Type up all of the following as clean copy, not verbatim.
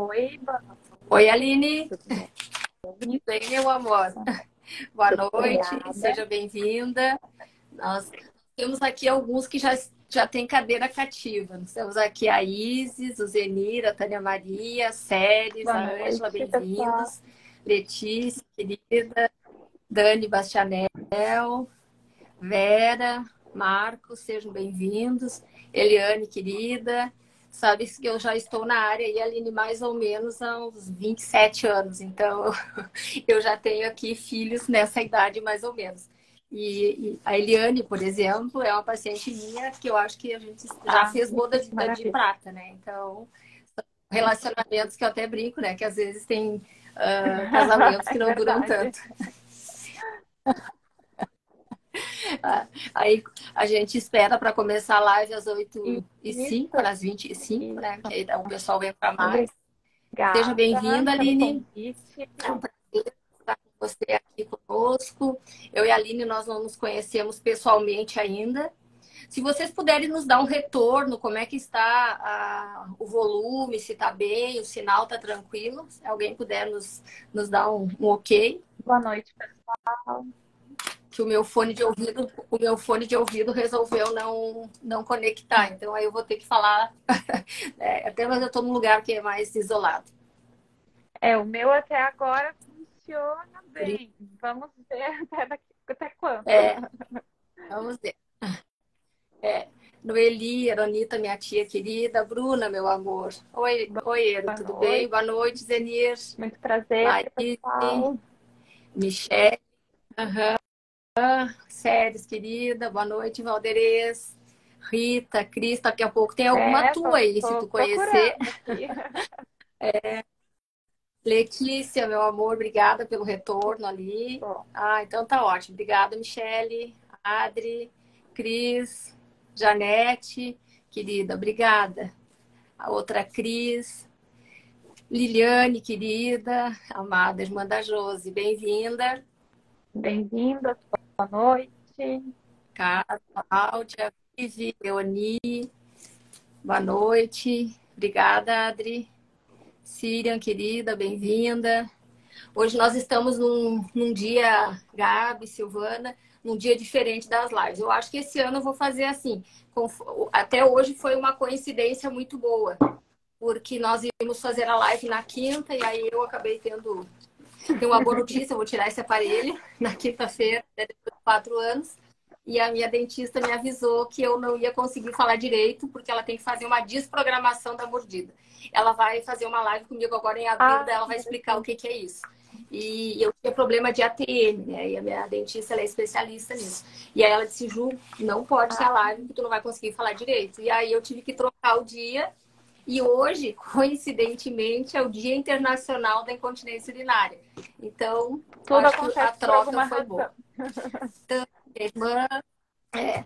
Oi, boa Oi, Aline. noite. Tudo bem, meu amor? Boa noite, Obrigada. seja bem-vinda. Nós temos aqui alguns que já têm cadeira cativa. Nós temos aqui a Isis, o Zenir, a Tânia Maria, a Séries, Boa a Ângela, noite, pessoal. bem-vindos. Letícia, querida, Dani Bastianel, Vera, Marcos, sejam bem-vindos. Eliane, querida, sabe que eu já estou na área e Aline mais ou menos há uns 27 anos, então eu já tenho aqui filhos nessa idade mais ou menos. E a Eliane, por exemplo, é uma paciente minha que eu acho que a gente já Ah, fez boda que de maravilha. prata, né? Então, relacionamentos que eu até brinco, né? Que às vezes tem casamentos que É não duram verdade. tanto. Aí a gente espera para começar a live às 8h05, Isso, às 20h05, né? isso. Que aí o pessoal vem para mais. Seja Obrigada bem-vinda, pelo Aline. convite. É um prazer estar com você aqui conosco. Eu e a Aline, nós não nos conhecemos pessoalmente ainda. Se vocês puderem nos dar um retorno, como é que está o volume, se está bem, o sinal está tranquilo, se alguém puder nos dar um ok. Boa noite, pessoal. Que o meu fone de ouvido resolveu não conectar. Então aí eu vou ter que falar. Até mas eu estou num lugar que é mais isolado. O meu até agora funciona bem. Vamos ver até quando. É, vamos ver. Noeli, Aronita, minha tia querida, Bruna, meu amor. Oi, Ero, Boa tudo bem? noite. Boa noite, Zenir, Muito prazer, Laís, pessoal. Michelle, Séries, querida, boa noite, Valderez, Rita, Cris, daqui a pouco tem alguma tua aí, se Tô tu conhecer. procurando aqui. Letícia, meu amor, obrigada pelo retorno ali. Bom, Ah, então tá ótimo. Obrigada, Michele, Adri, Cris, Janete, querida, obrigada. A outra Cris, Liliane, querida, amada irmã da Josi, bem-vinda. bem-vindas, boa noite. Carla, Cláudia, Vivi, Leoni, boa noite. Obrigada, Adri. Sirian, querida, bem-vinda. Hoje nós estamos num dia, Gabi, Silvana, num dia diferente das lives. Eu acho que esse ano eu vou fazer assim. Até hoje foi uma coincidência muito boa, porque nós íamos fazer a live na quinta e aí eu acabei tendo uma boa notícia, eu vou tirar esse aparelho na quinta-feira, depois de 4 anos. E a minha dentista me avisou que eu não ia conseguir falar direito, porque ela tem que fazer uma desprogramação da mordida. Ela vai fazer uma live comigo agora em abril, daí Ah, ela que vai explicar o interessante. que é isso. E eu tinha problema de ATM, né? E a minha dentista ela é especialista nisso. E aí ela disse, Ju, não pode ser a Ah, live, porque tu não vai conseguir falar direito. E aí eu tive que trocar o dia. E hoje, coincidentemente, é o Dia Internacional da Incontinência Urinária. Então, tudo acho que a acontece por troca alguma foi razão. boa. Então, minha irmã, é,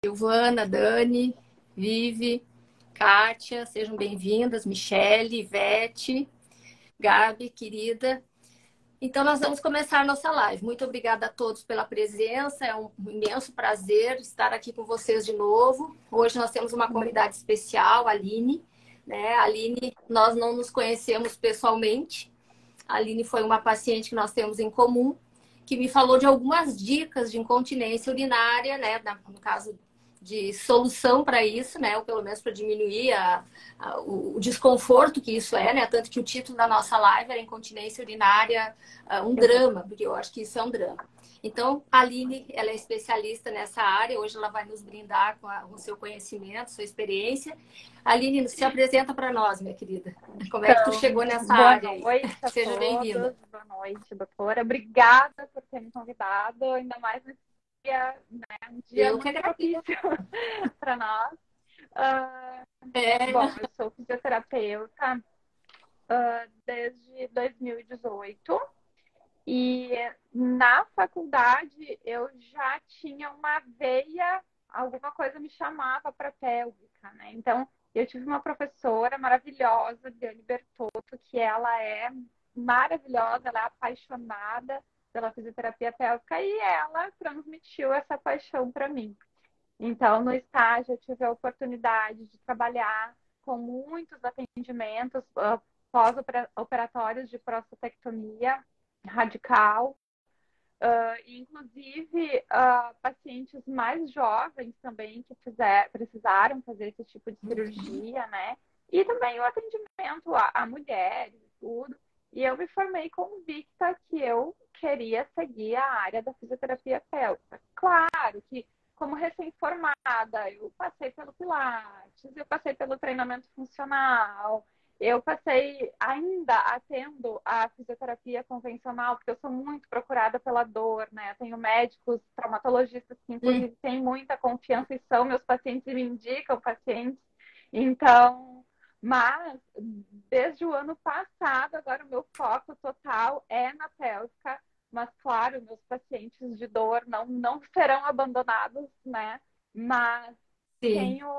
Silvana, Dani, Vivi, Kátia, sejam bem-vindas, Michele, Ivete, Gabi, querida. Então, nós vamos começar a nossa live. Muito obrigada a todos pela presença. É um imenso prazer estar aqui com vocês de novo. Hoje nós temos uma convidada especial, a Aline. Né? A Aline, nós não nos conhecemos pessoalmente. A Aline foi uma paciente que nós temos em comum, que me falou de algumas dicas de incontinência urinária, né? No caso de solução para isso, né? Ou pelo menos para diminuir o desconforto que isso é, né? Tanto que o título da nossa live era Incontinência Urinária, um drama, porque eu acho que isso é um drama. Então, a Aline, ela é especialista nessa área, hoje ela vai nos brindar com o seu conhecimento, sua experiência. Aline, se apresenta para nós, minha querida. Como é que tu Então, chegou nessa boa área aí? noite a Seja bem-vinda. todos, boa noite, doutora. Obrigada por ter me convidado, ainda mais nesse dia, né, um dia Eu que muito agradeço. propício para nós. Ah, bom, É, eu sou fisioterapeuta desde 2018 e na faculdade eu já tinha uma veia, alguma coisa me chamava para pélvica, né? Então, eu tive uma professora maravilhosa, Diane Bertotto, que ela é maravilhosa, ela é apaixonada pela fisioterapia pélvica e ela transmitiu essa paixão para mim. Então, no estágio, eu tive a oportunidade de trabalhar com muitos atendimentos pós-operatórios de prostatectomia radical. Inclusive, pacientes mais jovens também que precisaram fazer esse tipo de cirurgia, né? E também o atendimento a mulheres e tudo. E eu me formei convicta que eu queria seguir a área da fisioterapia pélvica. Claro que, como recém-formada, eu passei pelo Pilates, eu passei pelo treinamento funcional, eu passei ainda atendo a fisioterapia convencional, porque eu sou muito procurada pela dor, né? Eu tenho médicos, traumatologistas que, inclusive, têm muita confiança e são meus pacientes e me indicam pacientes. Então, mas desde o ano passado, agora o meu foco total é na pélvica. Mas, claro, meus pacientes de dor não serão abandonados, né? Mas Sim. tenho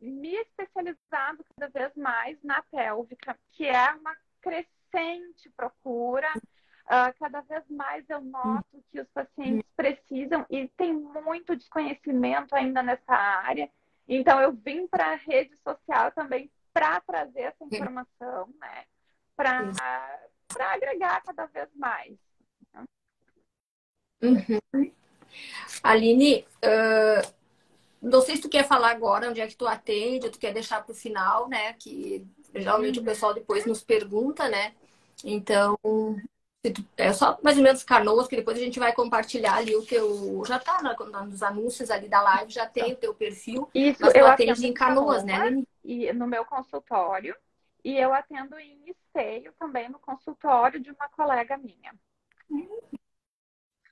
me especializado cada vez mais na pélvica, que é uma crescente procura. Cada vez mais eu noto que os pacientes precisam e tem muito desconhecimento ainda nessa área. Então, eu vim para a rede social também para trazer essa informação, né? Para agregar cada vez mais. Aline, não sei se tu quer falar agora onde é que tu atende, ou tu quer deixar para o final, né? Que geralmente o pessoal depois nos pergunta, né? Então, é só mais ou menos Canoas, que depois a gente vai compartilhar ali o teu. Já tá nos anúncios ali da live, já tem o teu perfil, Isso, mas tu eu atende atendo em em Canoas, né, Canoas Aline? e no meu consultório, e eu atendo em Esteio também no consultório de uma colega minha.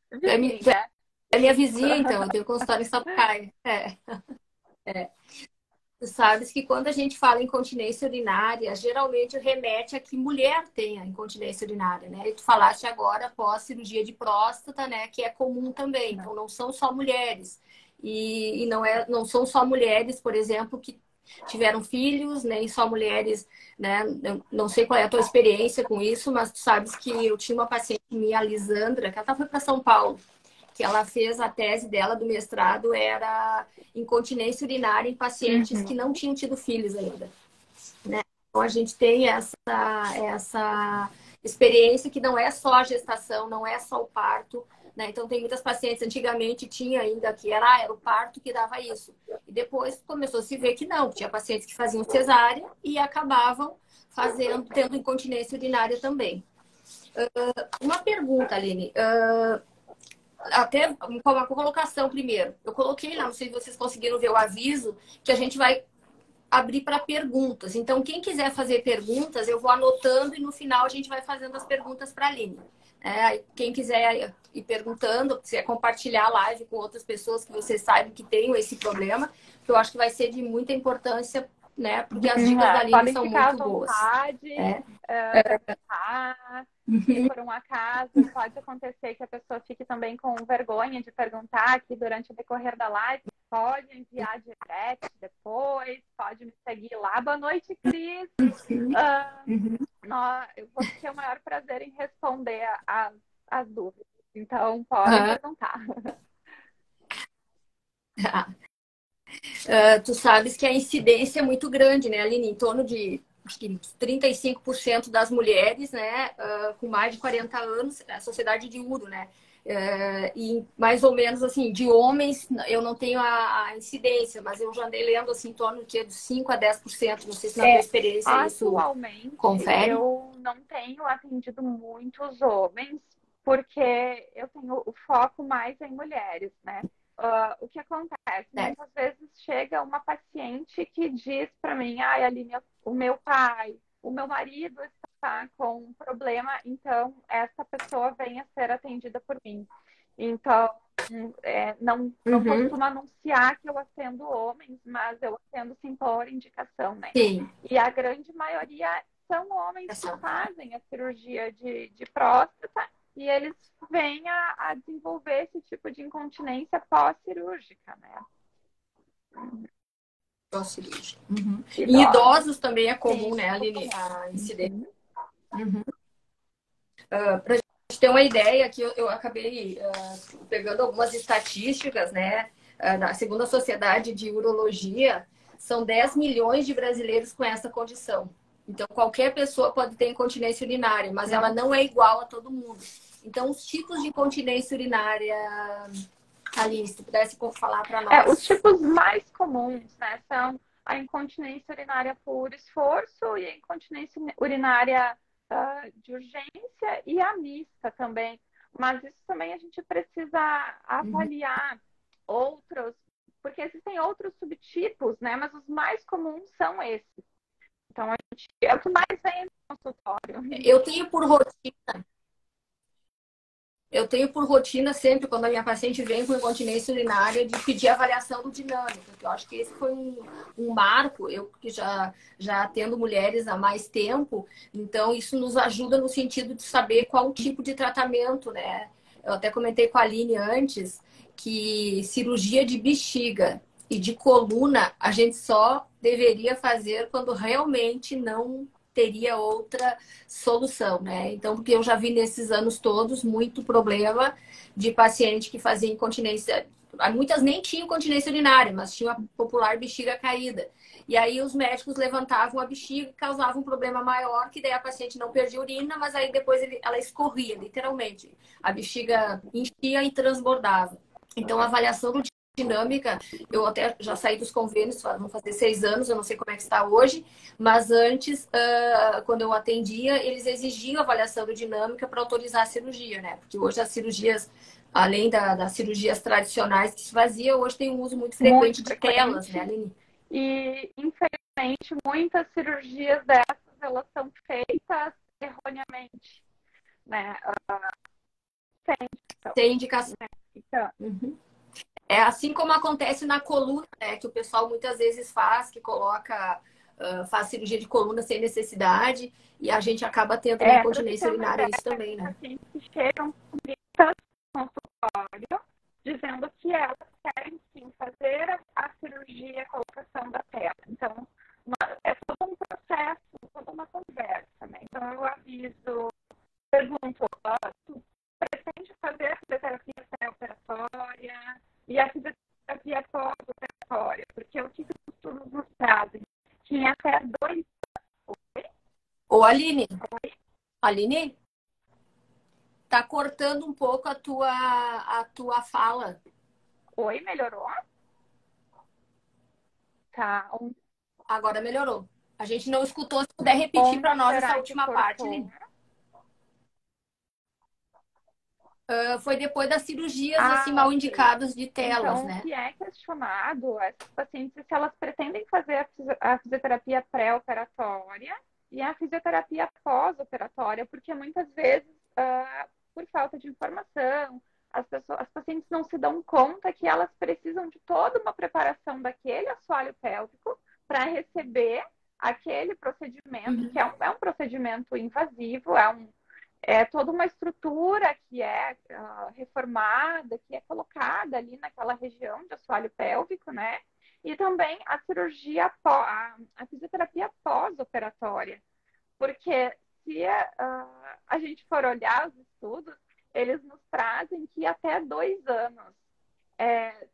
Tu Vizinha. é minha vizinha, então, eu tenho consultório em Sapucaia. É. Tu sabes que quando a gente fala em incontinência urinária, geralmente remete a que mulher tenha incontinência urinária, né? E tu falaste agora pós cirurgia de próstata, né? Que é comum também. Então não são só mulheres. E não são só mulheres, por exemplo, que tiveram filhos, nem só mulheres, né? Eu não sei qual é a tua experiência com isso, mas tu sabes que eu tinha uma paciente minha, a Lisandra, que ela foi para São Paulo, que ela fez a tese dela do mestrado, era incontinência urinária em pacientes que não tinham tido filhos ainda, né? Então a gente tem essa experiência que não é só a gestação, não é só o parto, né? Então tem muitas pacientes, antigamente tinha ainda que era o parto que dava isso. E depois começou a se ver que não, tinha pacientes que faziam cesárea e acabavam tendo incontinência urinária também. Uma pergunta, Aline. Até uma colocação primeiro. Eu coloquei lá, não sei se vocês conseguiram ver o aviso, que a gente vai abrir para perguntas. Então, quem quiser fazer perguntas, eu vou anotando e no final a gente vai fazendo as perguntas para a Aline. Quem quiser ir perguntando, quiser compartilhar a live com outras pessoas que vocês saibam que tenham esse problema, que eu acho que vai ser de muita importância, né? Porque as dicas da Aline Podem são ficar à muito boas. vontade, perguntar. Se por um acaso, pode acontecer que a pessoa fique também com vergonha de perguntar aqui durante o decorrer da live. Pode enviar direct depois, pode me seguir lá. Boa noite, Cris. Eu vou ter o maior prazer em responder as dúvidas. Então, podem perguntar. Tu sabes que a incidência é muito grande, né, Aline? Em torno de acho que 35% das mulheres, né, com mais de 40 anos, a sociedade de Uro, né? E mais ou menos assim, de homens, eu não tenho a incidência, mas eu já andei lendo assim, em torno de 5 a 10%. Não sei se na tua experiência isso confere. Eu não tenho atendido muitos homens, porque eu tenho o foco mais em mulheres, né? O que acontece? Muitas vezes chega uma paciente que diz para mim, ai, Aline, o meu pai, o meu marido está com um problema, então essa pessoa vem a ser atendida por mim. Então, não costumo anunciar que eu atendo homens, mas eu atendo sim por indicação, né? Sim. E a grande maioria são homens que fazem a cirurgia de próstata e eles vêm a desenvolver esse tipo de incontinência pós-cirúrgica, né? Pós-cirúrgica. Em idosos também é comum, né, Aline, a incidência. Para a gente ter uma ideia, que eu acabei pegando algumas estatísticas, né? Da segundo a Sociedade de Urologia, são 10 milhões de brasileiros com essa condição. Então, qualquer pessoa pode ter incontinência urinária, mas ela não é igual a todo mundo. Então, os tipos de incontinência urinária, Aline, se tu pudesse falar para Os nós. tipos mais comuns, né, são a incontinência urinária por esforço e a incontinência urinária de urgência e a mista também. Mas isso também a gente precisa avaliar outros, porque existem outros subtipos, né? Mas os mais comuns são esses. Então, é o que mais vem no consultório. Eu tenho por rotina sempre, quando a minha paciente vem com incontinência urinária, de pedir avaliação do dinâmico, porque eu acho que esse foi um marco, eu que já atendo mulheres há mais tempo, então isso nos ajuda no sentido de saber qual o tipo de tratamento, né? Eu até comentei com a Aline antes que cirurgia de bexiga e de coluna a gente só deveria fazer quando realmente não teria outra solução, né? Então, porque eu já vi nesses anos todos muito problema de paciente que fazia incontinência. Muitas nem tinham incontinência urinária, mas tinham a popular bexiga caída. E aí os médicos levantavam a bexiga e causavam um problema maior, que daí a paciente não perdia urina, mas aí depois ela escorria, literalmente. A bexiga enchia e transbordava. Então, a avaliação do dinâmica, eu até já saí dos convênios, vão fazer 6 anos, eu não sei como é que está hoje, mas antes, quando eu atendia, eles exigiam avaliação do dinâmica para autorizar a cirurgia, né? Porque hoje as cirurgias, além das cirurgias tradicionais que se fazia, hoje tem um uso muito frequente de telas, né, Aline? E, infelizmente, muitas cirurgias dessas, elas são feitas erroneamente, né? Sem indicação. Então, é assim como acontece na coluna, né? Que o pessoal muitas vezes faz, que coloca, faz cirurgia de coluna sem necessidade, e a gente acaba tendo uma incontinência urinária isso também, né? Pacientes que chegam no consultório dizendo que elas querem sim fazer a cirurgia, a colocação da tela. Então, é todo um processo, toda uma conversa, né? Então, eu aviso, pergunto, tu pretende fazer a fisioterapia pré-operatória e a fisioterapia pós-operatória? Porque o que os estudos nos trazem? Que em até 2 anos... Ô, Aline? Oi? Aline? Tá cortando um pouco a tua fala. Oi, melhorou? Tá. Agora melhorou. A gente não escutou. Se puder repetir para nós essa última parte, Aline. Foi depois das cirurgias assim, mal indicadas de telas, então, né? O que é questionado essas pacientes se elas pretendem fazer a fisioterapia pré-operatória e a fisioterapia pós-operatória, porque muitas vezes, por falta de informação, as pacientes não se dão conta que elas precisam de toda uma preparação daquele assoalho pélvico para receber aquele procedimento, que é um procedimento invasivo, é toda uma estrutura que é reformada, que é colocada ali naquela região de assoalho pélvico, né? E também a cirurgia, a fisioterapia pós-operatória. Porque se a gente for olhar os estudos, eles nos trazem que até 2 anos,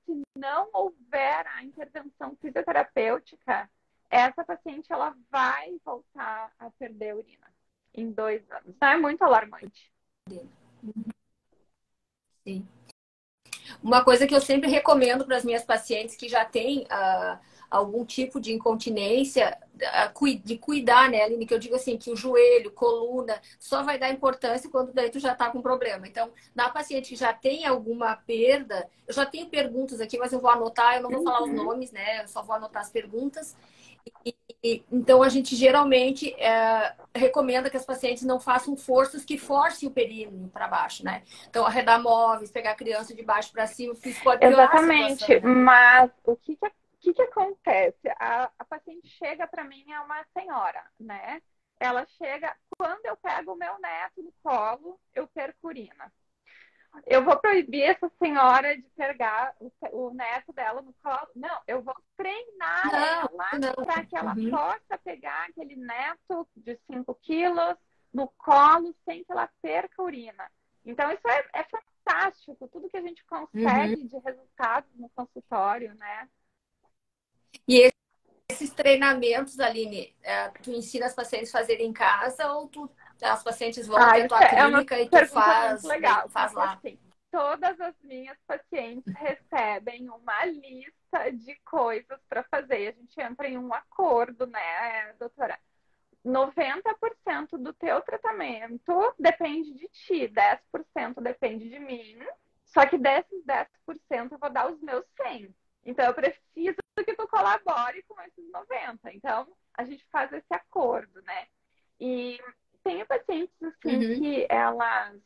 se não houver a intervenção fisioterapêutica, essa paciente ela vai voltar a perder urina em 2 anos. Então, é muito alarmante. Sim. Uma coisa que eu sempre recomendo para as minhas pacientes que já têm algum tipo de incontinência, de cuidar, né, Aline? Que eu digo assim, que o joelho, coluna, só vai dar importância quando daí tu já tá com problema. Então, na paciente que já tem alguma perda, eu já tenho perguntas aqui, mas eu vou anotar, eu não vou falar os nomes, né? Eu só vou anotar as perguntas. Então, a gente geralmente recomenda que as pacientes não façam forças que forcem o períneo para baixo, né? Então, arredar móveis, pegar a criança de baixo para cima, porque isso pode piorar a situação. Exatamente, né? Mas o que acontece? A paciente chega para mim, é uma senhora, né? Ela chega, quando eu pego o meu neto no colo, eu perco urina. Eu vou proibir essa senhora de pegar o neto dela no colo. Não, eu vou treinar ela para que ela possa pegar aquele neto de 5 quilos no colo sem que ela perca urina. Então, isso é fantástico, tudo que a gente consegue de resultados no consultório, né? E esses treinamentos, Aline, tu ensina as pacientes a fazerem em casa ou as pacientes vão até a Isso tua é uma clínica e tu pergunta muito faz, legal, faz porque lá? assim, todas as minhas pacientes recebem uma lista de coisas para fazer. A gente entra em um acordo, né, doutora? 90% do teu tratamento depende de ti, 10% depende de mim, só que desses 10% eu vou dar os meus 100. Então eu preciso que tu colabore com esses 90. Então a gente faz esse acordo, né? E tem pacientes assim Uhum, que elas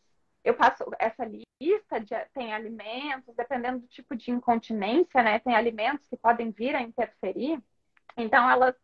eu passo essa lista tem alimentos, dependendo do tipo de incontinência, né? Tem alimentos que podem vir a interferir. Então elas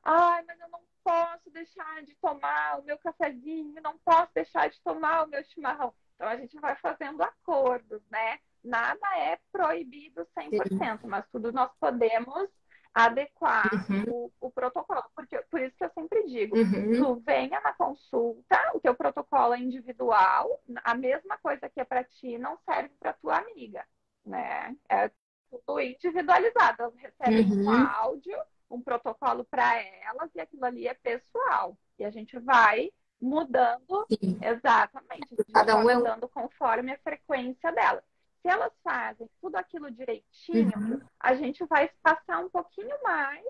ai, mas eu não posso deixar de tomar o meu cafezinho, não posso deixar de tomar o meu chimarrão. Então a gente vai fazendo acordos, né? Nada é proibido sim. 100%, mas tudo nós podemos adequar Uhum, o protocolo. Porque, por isso que eu sempre digo, uhum, tu venha na consulta, o teu protocolo é individual, a mesma coisa que é para ti não serve para tua amiga, né? É tudo individualizado. Elas recebem um uhum, áudio, um protocolo para elas e aquilo ali é pessoal. E a gente vai mudando, sim. exatamente, a gente Cada vai um é um. mudando conforme a frequência delas. Se elas fazem tudo aquilo direitinho, Uhum, a gente vai passar um pouquinho mais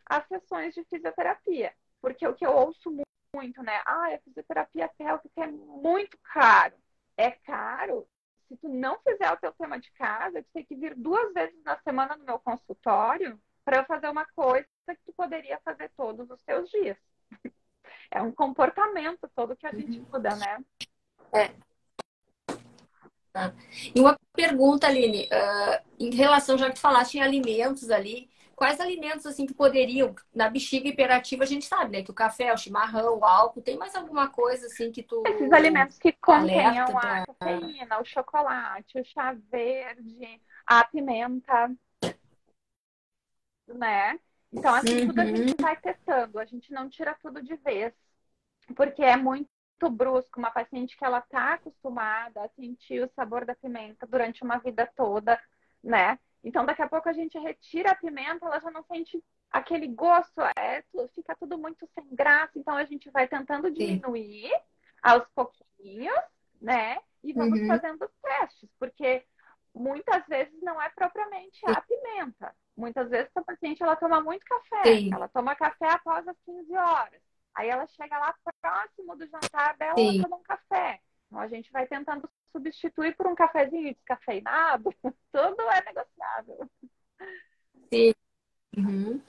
as sessões de fisioterapia. Porque o que eu ouço muito, né? Ah, a fisioterapia pélvica é muito caro. É caro se tu não fizer o teu tema de casa, tu tem que vir 2 vezes na semana no meu consultório para eu fazer uma coisa que tu poderia fazer todos os teus dias. É um comportamento todo que a gente uhum. muda, né? É, tá. E uma pergunta, Aline, em relação, já que tu falaste em alimentos ali, quais alimentos assim que poderiam, na bexiga hiperativa a gente sabe, né, que o café, o chimarrão, o álcool, tem mais alguma coisa assim que Esses tu alimentos que alerta contenham a para. cafeína, o chocolate, o chá verde, a pimenta, né? Então, assim, tudo a Uhum, gente vai testando, a gente não tira tudo de vez, porque é muito brusco. Uma paciente que ela está acostumada a sentir o sabor da pimenta durante uma vida toda, né? Então, daqui a pouco a gente retira a pimenta, ela já não sente aquele gosto, fica tudo muito sem graça. Então, a gente vai tentando sim. diminuir aos pouquinhos, né? E vamos Uhum, fazendo os testes, porque muitas vezes não é propriamente sim. a pimenta. Muitas vezes a paciente ela toma muito café, Sim, ela toma café após as 15 horas. Aí ela chega lá próximo do jantar dela, ela sim, toma um café. Então a gente vai tentando substituir por um cafezinho descafeinado. Tudo é negociável. sim. Uhum.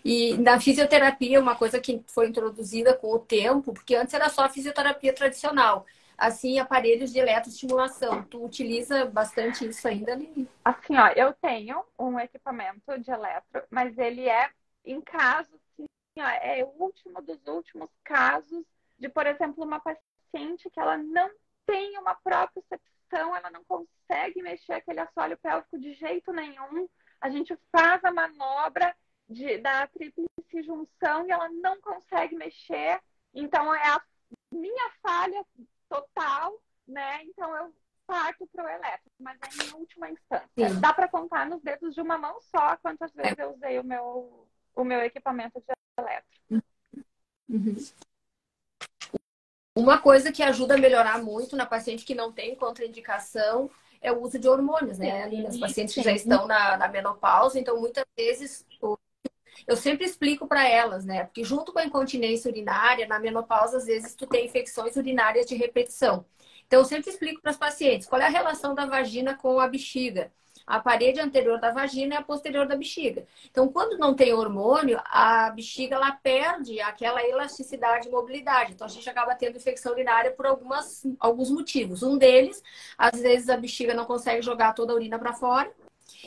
E na fisioterapia, uma coisa que foi introduzida com o tempo, porque antes era só a fisioterapia tradicional, assim, aparelhos de eletroestimulação. Tu utiliza bastante isso ainda, Aline? Assim, ó, eu tenho um equipamento de eletro, mas ele é em casos, assim, ó, é o último dos últimos casos de, por exemplo, uma paciente que ela não tem uma propriocepção, ela não consegue mexer aquele assoalho pélvico de jeito nenhum. A gente faz a manobra da tríplice junção e ela não consegue mexer. Então, é a minha falha total, né? Então, eu parto para o elétrico, mas é em última instância. Sim. Dá para contar nos dedos de uma mão só quantas É. vezes eu usei o meu equipamento de elétrico. Uhum. Uma coisa que ajuda a melhorar muito na paciente que não tem contraindicação é o uso de hormônios, né, Aline? As Sim, pacientes que já sim. estão na menopausa, então muitas vezes eu sempre explico para elas, né? Porque junto com a incontinência urinária, na menopausa, às vezes tu tem infecções urinárias de repetição. Então, eu sempre explico para as pacientes qual é a relação da vagina com a bexiga. A parede anterior da vagina é a posterior da bexiga. Então, quando não tem hormônio, a bexiga ela perde aquela elasticidade e mobilidade. Então, a gente acaba tendo infecção urinária por alguns motivos. Um deles, às vezes a bexiga não consegue jogar toda a urina para fora.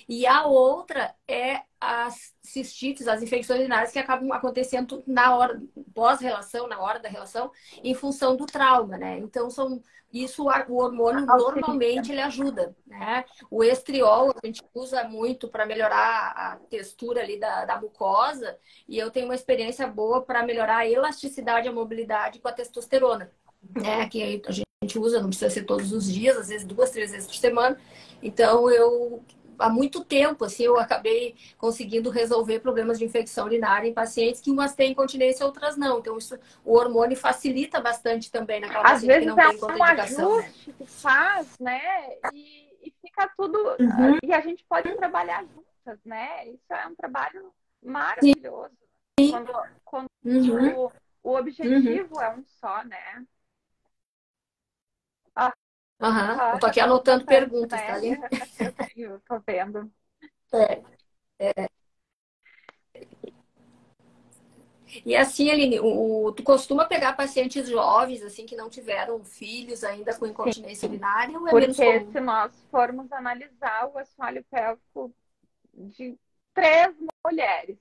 E a outra é as cistites, as infecções urinárias que acabam acontecendo na hora, pós-relação, na hora da relação, em função do trauma, né? Então, o hormônio Auxilia. normalmente ele ajuda, né? O estriol a gente usa muito para melhorar a textura ali da mucosa e eu tenho uma experiência boa para melhorar a elasticidade e a mobilidade com a testosterona, né? Que a gente usa, não precisa ser todos os dias, às vezes 2, 3 vezes por semana. Então, eu há muito tempo, assim, eu acabei conseguindo resolver problemas de infecção urinária em pacientes que umas têm incontinência, outras não. Então, isso, o hormônio facilita bastante também naquela Às paciente que vezes não tem é um contraindicação, né? ajuste que faz, né? E fica tudo. Uhum. E a gente pode trabalhar juntas, né? Isso é um trabalho Sim. maravilhoso. Quando Uhum. o Uhum. objetivo é um só, né? Uhum. Eu Ah, tô tá aqui falando anotando bastante, perguntas, tá né? ali? Eu tô vendo. É. E assim, Aline, tu costuma pegar pacientes jovens, assim, que não tiveram filhos ainda com Sim, incontinência urinária ou é menos porque comum? se nós formos analisar o assoalho pélvico de 3 mulheres,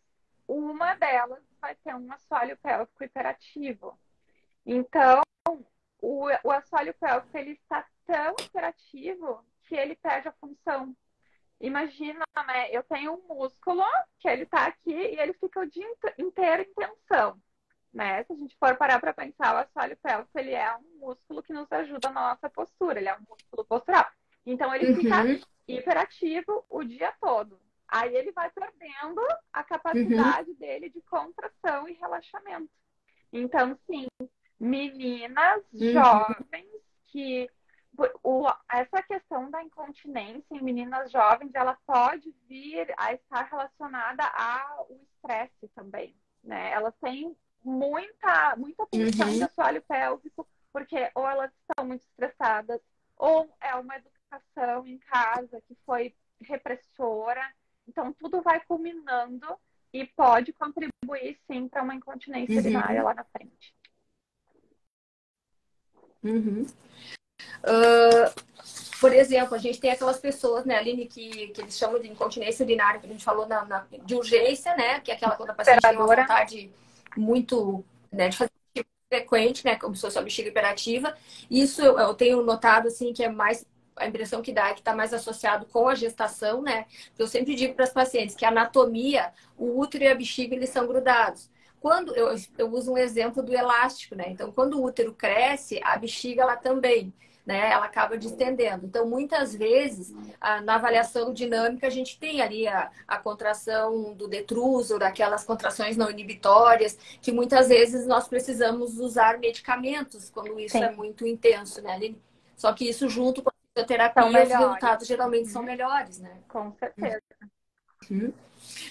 uma delas vai ter um assoalho pélvico hiperativo. Então, o assoalho pélvico ele está tão hiperativo que ele perde a função. Imagina, né? Eu tenho um músculo que ele está aqui e ele fica o dia inteiro em tensão, né? Se a gente for parar para pensar, o assoalho pélvico ele é um músculo que nos ajuda na nossa postura, ele é um músculo postural. Então ele fica Uhum. hiperativo o dia todo. Aí ele vai perdendo a Uhum. capacidade dele de contração e relaxamento. Então, sim, meninas Uhum. jovens que essa questão da incontinência em meninas jovens, ela pode vir a estar relacionada ao estresse também, né? Elas têm muita punção de Uhum. assoalho pélvico, porque ou elas estão muito estressadas, ou é uma educação em casa que foi repressora. Então, tudo vai culminando e pode contribuir, sim, para uma incontinência urinária Uhum. lá na frente. Uhum. Por exemplo, a gente tem aquelas pessoas, né, Aline, que eles chamam de incontinência urinária, que a gente falou de urgência, né? Que é aquela quando a paciente tem uma Operadora, vontade muito, né, de fazer frequente, né? Como se fosse a bexiga hiperativa. Isso eu tenho notado, assim, que é mais a impressão que dá é que está mais associado com a gestação, né? Eu sempre digo para as pacientes que a anatomia, o útero e a bexiga, eles são grudados. Quando eu uso um exemplo do elástico, né? Então, quando o útero cresce, a bexiga ela também, né? Ela acaba distendendo. Então, muitas vezes, na avaliação dinâmica, a gente tem ali a contração do detrusor, aquelas contrações não inibitórias, que muitas vezes nós precisamos usar medicamentos quando isso é sim, muito intenso, né, Aline? Só que isso junto com a são fisioterapia, os melhores. resultados geralmente são Uhum, melhores, né? com certeza. Uhum.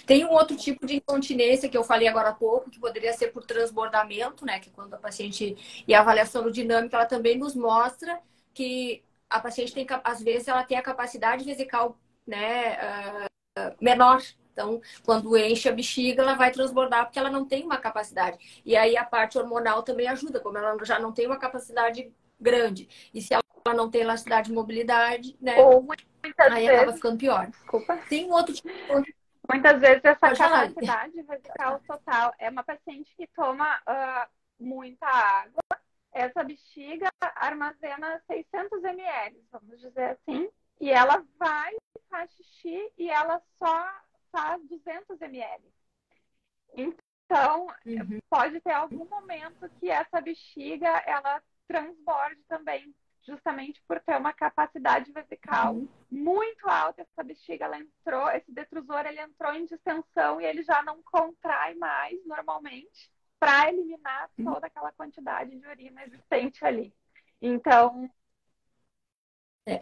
Tem um outro tipo de incontinência que eu falei agora há pouco, que poderia ser por transbordamento, né? Que quando a paciente. E a avaliação dinâmica, ela também nos mostra que a paciente tem, às vezes, ela tem a capacidade vesical, né, menor. Então, quando enche a bexiga, ela vai transbordar porque ela não tem uma capacidade. E aí a parte hormonal também ajuda, como ela já não tem uma capacidade grande. E se ela não tem elasticidade e mobilidade, né? Ou muitas Aí acaba vezes, ficando pior. desculpa, Tem um outro tipo. muitas vezes essa Pode falar. capacidade Pode vesical falar. total é uma paciente que toma muita água. Essa bexiga armazena 600 ml, vamos dizer assim, e ela vai faz xixi e ela só faz 200 ml. Então, Uhum. pode ter algum momento que essa bexiga ela transborde também, justamente por ter uma capacidade vesical Uhum. muito alta. Essa bexiga ela entrou, esse detrusor ele entrou em distensão e ele já não contrai mais normalmente para eliminar toda aquela quantidade de urina existente ali. Então,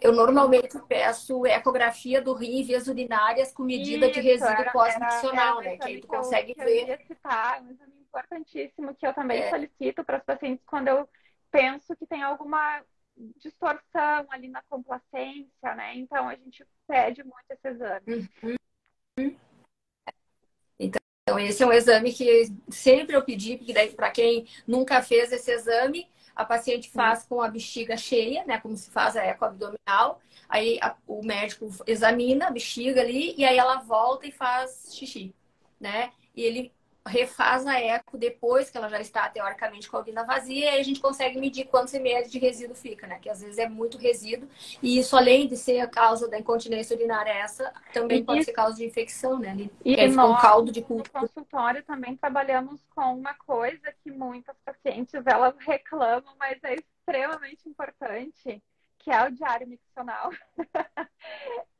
Eu normalmente peço ecografia do rim e vias urinárias com medida de isso resíduo era pós-miccional, um né? Que aí exame tu que consegue eu ver. ia citar, um exame importantíssimo que eu também É, solicito para os pacientes quando eu penso que tem alguma distorção ali na complacência, né? Então a gente pede muito esse exame. uhum. Então, esse é um exame que sempre eu pedi, porque daí, para quem nunca fez esse exame, a paciente Sim. faz com a bexiga cheia, né? Como se faz a eco abdominal. Aí o médico examina a bexiga ali e aí ela volta e faz xixi, né? E ele refaz a eco depois que ela já está teoricamente com a urina vazia, e aí a gente consegue medir quantos ml de resíduo fica, né? Que às vezes é muito resíduo, e isso, além de ser a causa da incontinência urinária, essa também pode E, ser causa de infecção, né? Que e aí fica um nós caldo de no cultura. consultório também trabalhamos com uma coisa que muitas pacientes elas reclamam, mas é extremamente importante, que é o diário miccional.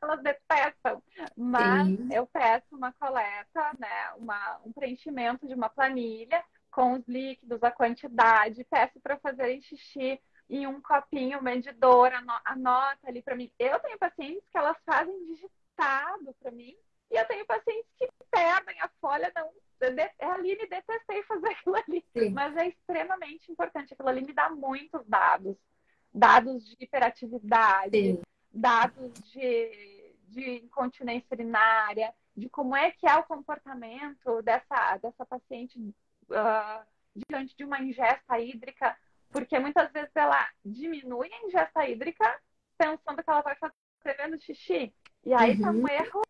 Elas detestam, mas Sim. eu peço uma coleta, né, um preenchimento de uma planilha com os líquidos, a quantidade, peço para fazerem xixi em um copinho medidor, anota ali para mim. Eu tenho pacientes que elas fazem digitado para mim e eu tenho pacientes que perdem a folha, não. A Aline, detestei fazer aquilo ali, Sim. mas é extremamente importante. Aquilo ali me dá muitos dados. Dados de hiperatividade, Sim. dados de incontinência urinária, de como é que é o comportamento dessa paciente diante de uma ingesta hídrica, porque muitas vezes ela diminui a ingesta hídrica pensando que ela vai fazer menos xixi. E aí tá um Uhum. erro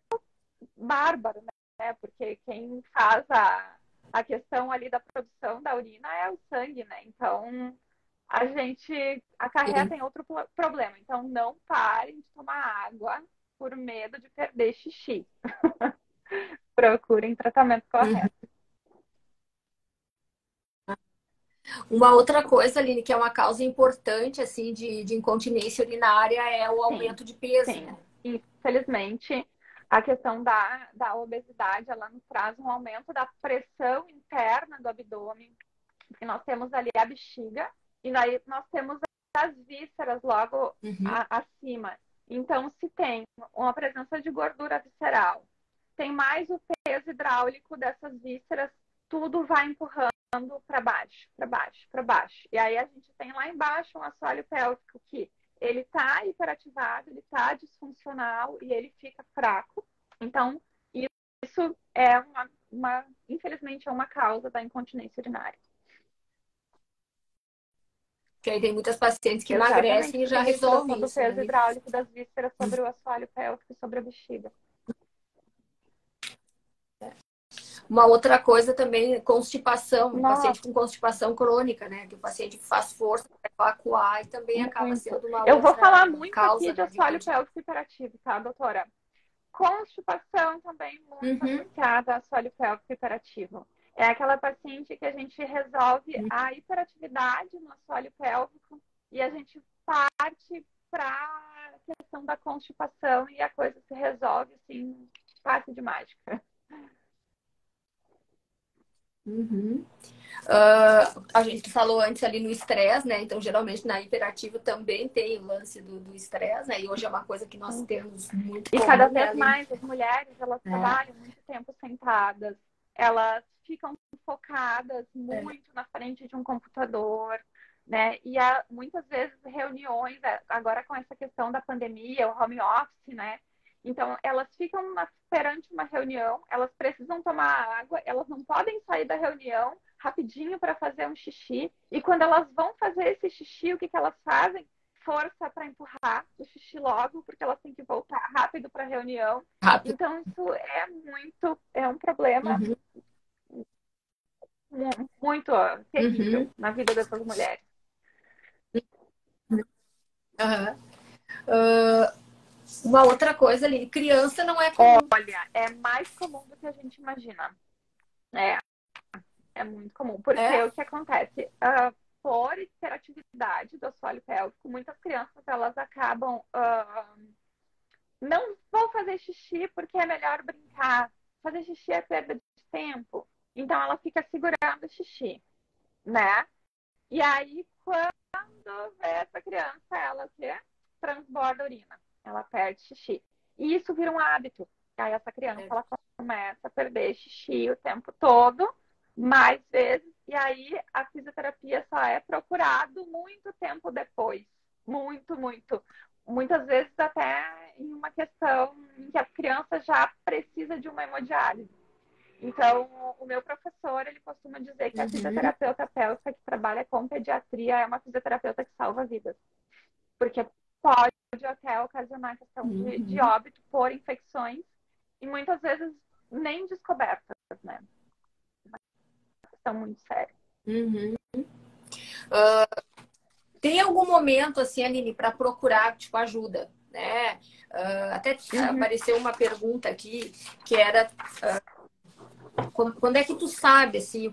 bárbaro, né? Porque quem faz a questão ali da produção da urina é o sangue, né? Então, a gente acarreta Sim. em outro problema. Então, não parem de tomar água por medo de perder xixi. Procurem tratamento Uhum. correto. Uma outra coisa, Aline, que é uma causa importante assim de incontinência urinária é o Sim, aumento de peso, sim. né? Infelizmente, a questão da obesidade, ela nos traz um aumento da pressão interna do abdômen, porque nós temos ali a bexiga e daí nós temos as vísceras logo Uhum. acima. Então, se tem uma presença de gordura visceral, tem mais o peso hidráulico dessas vísceras, tudo vai empurrando para baixo, para baixo, para baixo. E aí a gente tem lá embaixo um assoalho pélvico que ele está hiperativado, ele está disfuncional e ele fica fraco. Então, isso é infelizmente, é uma causa da incontinência urinária. Que aí tem muitas pacientes que Exatamente, emagrecem e porque já ele tirou resolve todo o isso, peso né? hidráulico das vísceras sobre o assoalho pélvico e sobre a bexiga. Uma outra coisa também, constipação, Nossa, paciente com constipação crônica, né? Que o paciente faz força para evacuar e também acaba muito. sendo uma Eu vou falar outra muito aqui causa, de né, de assoalho incontinência. pélvico hiperativo, tá, doutora? Constipação também muito Uhum. associada a assoalho pélvico hiperativo. É aquela paciente que a gente resolve a hiperatividade no assoalho pélvico e a gente parte para a questão da constipação e a coisa se resolve assim, passe de mágica. Uhum. A gente falou antes ali no estresse, né? Então, geralmente na hiperativa também tem o lance do estresse, né? E hoje é uma coisa que nós temos muito E cada comum, né, vez Aline? mais as mulheres, elas É, trabalham muito tempo sentadas, elas ficam focadas é. muito na frente de um computador, né? E muitas vezes reuniões, agora com essa questão da pandemia, o home office, né? Então, elas ficam perante uma reunião, elas precisam tomar água, elas não podem sair da reunião rapidinho para fazer um xixi. E quando elas vão fazer esse xixi, o que elas fazem? Força para empurrar o xixi logo, porque elas têm que voltar rápido para a reunião. Rápido. Então, isso é um problema Uhum. muito terrível Uhum. na vida dessas mulheres. Uhum. Uma outra coisa, Aline, criança não é comum. Olha, é mais comum do que a gente imagina. É, é muito comum, porque É? o que acontece? Por hiperatividade do assoalho pélvico, muitas crianças elas acabam não vou fazer xixi porque é melhor brincar. Fazer xixi é perda de tempo. Então ela fica segurando o xixi, né? E aí, quando vê essa criança, ela o quê? Transborda a urina. Ela perde xixi. E isso vira um hábito. E aí essa criança ela começa a perder xixi o tempo todo, mais vezes, e aí a fisioterapia só é procurado muito tempo depois. Muito, muito. Muitas vezes até em uma questão em que a criança já precisa de uma hemodiálise. Então, o meu professor, ele costuma dizer que a Uhum. fisioterapeuta pélvica que trabalha com pediatria é uma fisioterapeuta que salva vidas. Porque pode até ocasionar questão de Uhum. óbito por infecções e muitas vezes nem descobertas, né? Uma questão muito séria. Uhum. Tem algum momento, assim, Aline, para procurar, tipo, ajuda, né? Até Uhum. apareceu uma pergunta aqui que era quando é que tu sabe, assim,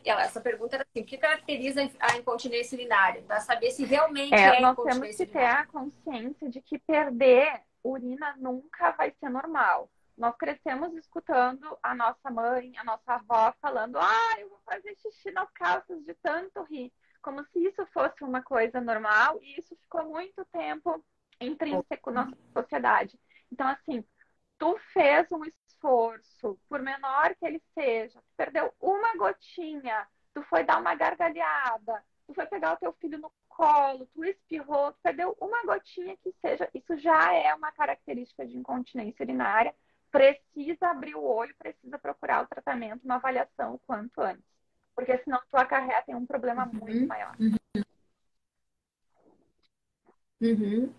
essa pergunta era assim, o que caracteriza a incontinência urinária? Para saber se realmente é Nós temos incontinência que ter urinária. a consciência de que perder urina nunca vai ser normal. Nós crescemos escutando a nossa mãe, a nossa avó falando: ah, eu vou fazer xixi nas calças de tanto rir, como se isso fosse uma coisa normal, e isso ficou muito tempo intrínseco na nossa sociedade. Então, assim, tu fez um esforço, por menor que ele seja, tu perdeu uma gotinha, tu foi dar uma gargalhada, tu foi pegar o teu filho no colo, tu espirrou, tu perdeu uma gotinha que seja, isso já é uma característica de incontinência urinária, precisa abrir o olho, precisa procurar o tratamento, uma avaliação o quanto antes, porque senão tu acarreta em um problema muito maior. Uhum.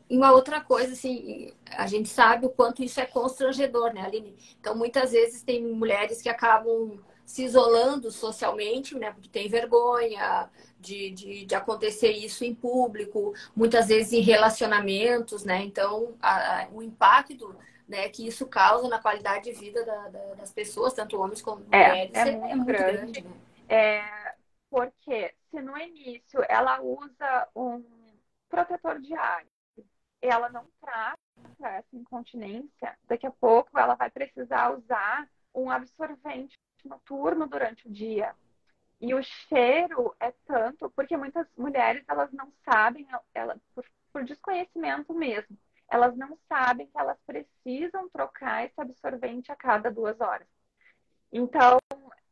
E uma outra coisa, assim, a gente sabe o quanto isso é constrangedor, né, Aline? Então, muitas vezes tem mulheres que acabam se isolando socialmente, né, porque tem vergonha de acontecer isso em público, muitas vezes em relacionamentos, né? Então, o impacto, né, que isso causa na qualidade de vida das pessoas, tanto homens como mulheres, É é muito muito grande. grande, né? Porque se no início ela usa um protetor diário, ela não trata essa incontinência, daqui a pouco ela vai precisar usar um absorvente noturno durante o dia. E o cheiro é tanto, porque muitas mulheres elas não sabem, por desconhecimento mesmo, elas não sabem que elas precisam trocar esse absorvente a cada 2 horas. Então,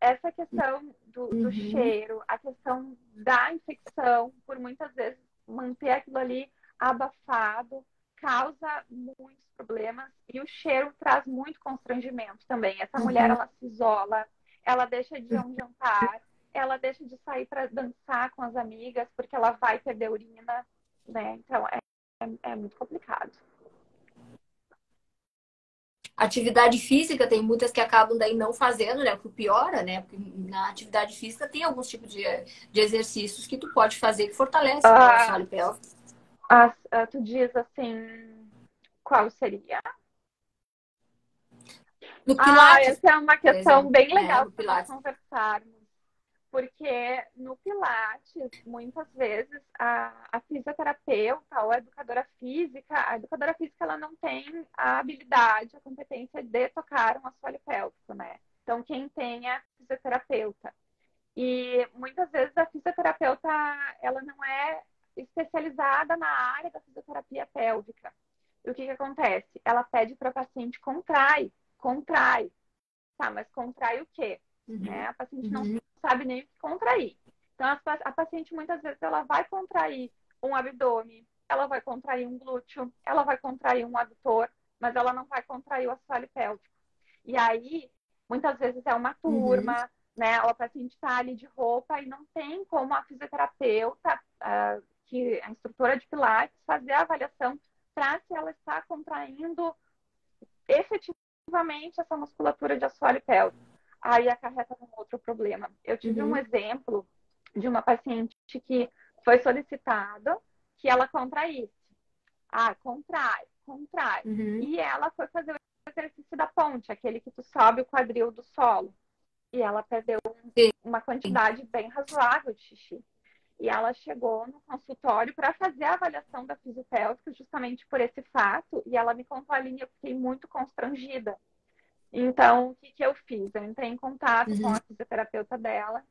essa questão do cheiro, a questão da infecção, por muitas vezes manter aquilo ali abafado, causa muitos problemas e o cheiro traz muito constrangimento também. Essa mulher, ela se isola, ela deixa de ir a um jantar, ela deixa de sair para dançar com as amigas porque ela vai perder urina, né? Então, é muito complicado. Atividade física, tem muitas que acabam daí não fazendo, né? O que piora, né? Porque na atividade física tem alguns tipos de exercícios que tu pode fazer que fortalece, né, o assoalho pélvico. Tu diz assim, qual seria? No Pilates, Essa é uma por questão exemplo, bem né? legal No para nós Pilates. conversarmos. Porque no Pilates, muitas vezes, a fisioterapeuta ou a educadora física ela não tem a habilidade, a competência de tocar um assoalho pélvico, né? Então, quem tem é a fisioterapeuta. E muitas vezes a fisioterapeuta, ela não é especializada na área da fisioterapia pélvica. E o que acontece? Ela pede para a paciente contrai. Tá, mas contrai o quê? Né? A paciente não sabe nem o que contrair. Então, a paciente, muitas vezes, ela vai contrair um abdômen, ela vai contrair um glúteo, ela vai contrair um adutor, mas ela não vai contrair o assoalho pélvico. E aí, muitas vezes, é uma turma, né? A paciente está ali de roupa e não tem como a fisioterapeuta, que a instrutora de Pilates, fazer a avaliação para se ela está contraindo efetivamente essa musculatura de assoalho pélvico. Aí acarreta um outro problema. Eu tive um exemplo de uma paciente que foi solicitado que ela contraísse. Contrai. E ela foi fazer o exercício da ponte, aquele que tu sobe o quadril do solo. E ela perdeu uma quantidade bem razoável de xixi. E ela chegou no consultório para fazer a avaliação da fisiopélvica justamente por esse fato. E ela me contou ali e eu fiquei muito constrangida. Então, o que eu fiz? Eu entrei em contato com a fisioterapeuta dela,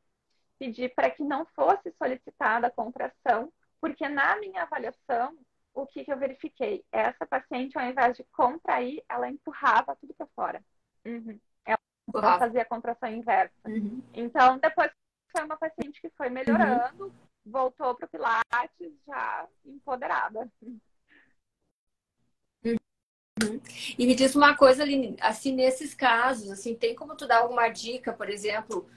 pedi para que não fosse solicitada a contração, porque na minha avaliação, o que eu verifiquei? Essa paciente, ao invés de contrair, ela empurrava tudo para fora. Ela fazia a contração inversa. Então, depois foi uma paciente que foi melhorando, voltou para o Pilates já empoderada. E me diz uma coisa, Aline, assim, nesses casos, assim, tem como tu dar alguma dica, por exemplo,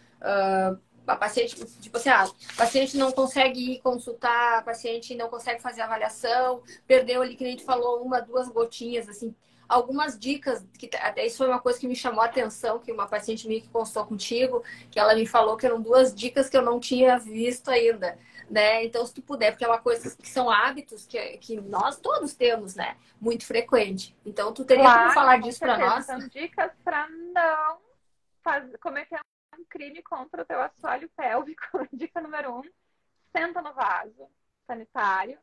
a paciente, tipo assim, a paciente não consegue ir consultar, a paciente não consegue fazer avaliação, perdeu ali, que nem tu falou, 1, 2 gotinhas, assim, algumas dicas, que até isso foi uma coisa que me chamou a atenção, que uma paciente minha que consultou contigo, que ela me falou que eram 2 dicas que eu não tinha visto ainda, né? Então, se tu puder, porque é uma coisa que são hábitos que nós todos temos, né? Muito frequente. Então, tu teria como falar disso para nós? São dicas para não cometer um crime contra o teu assoalho pélvico, dica número 1, senta no vaso sanitário,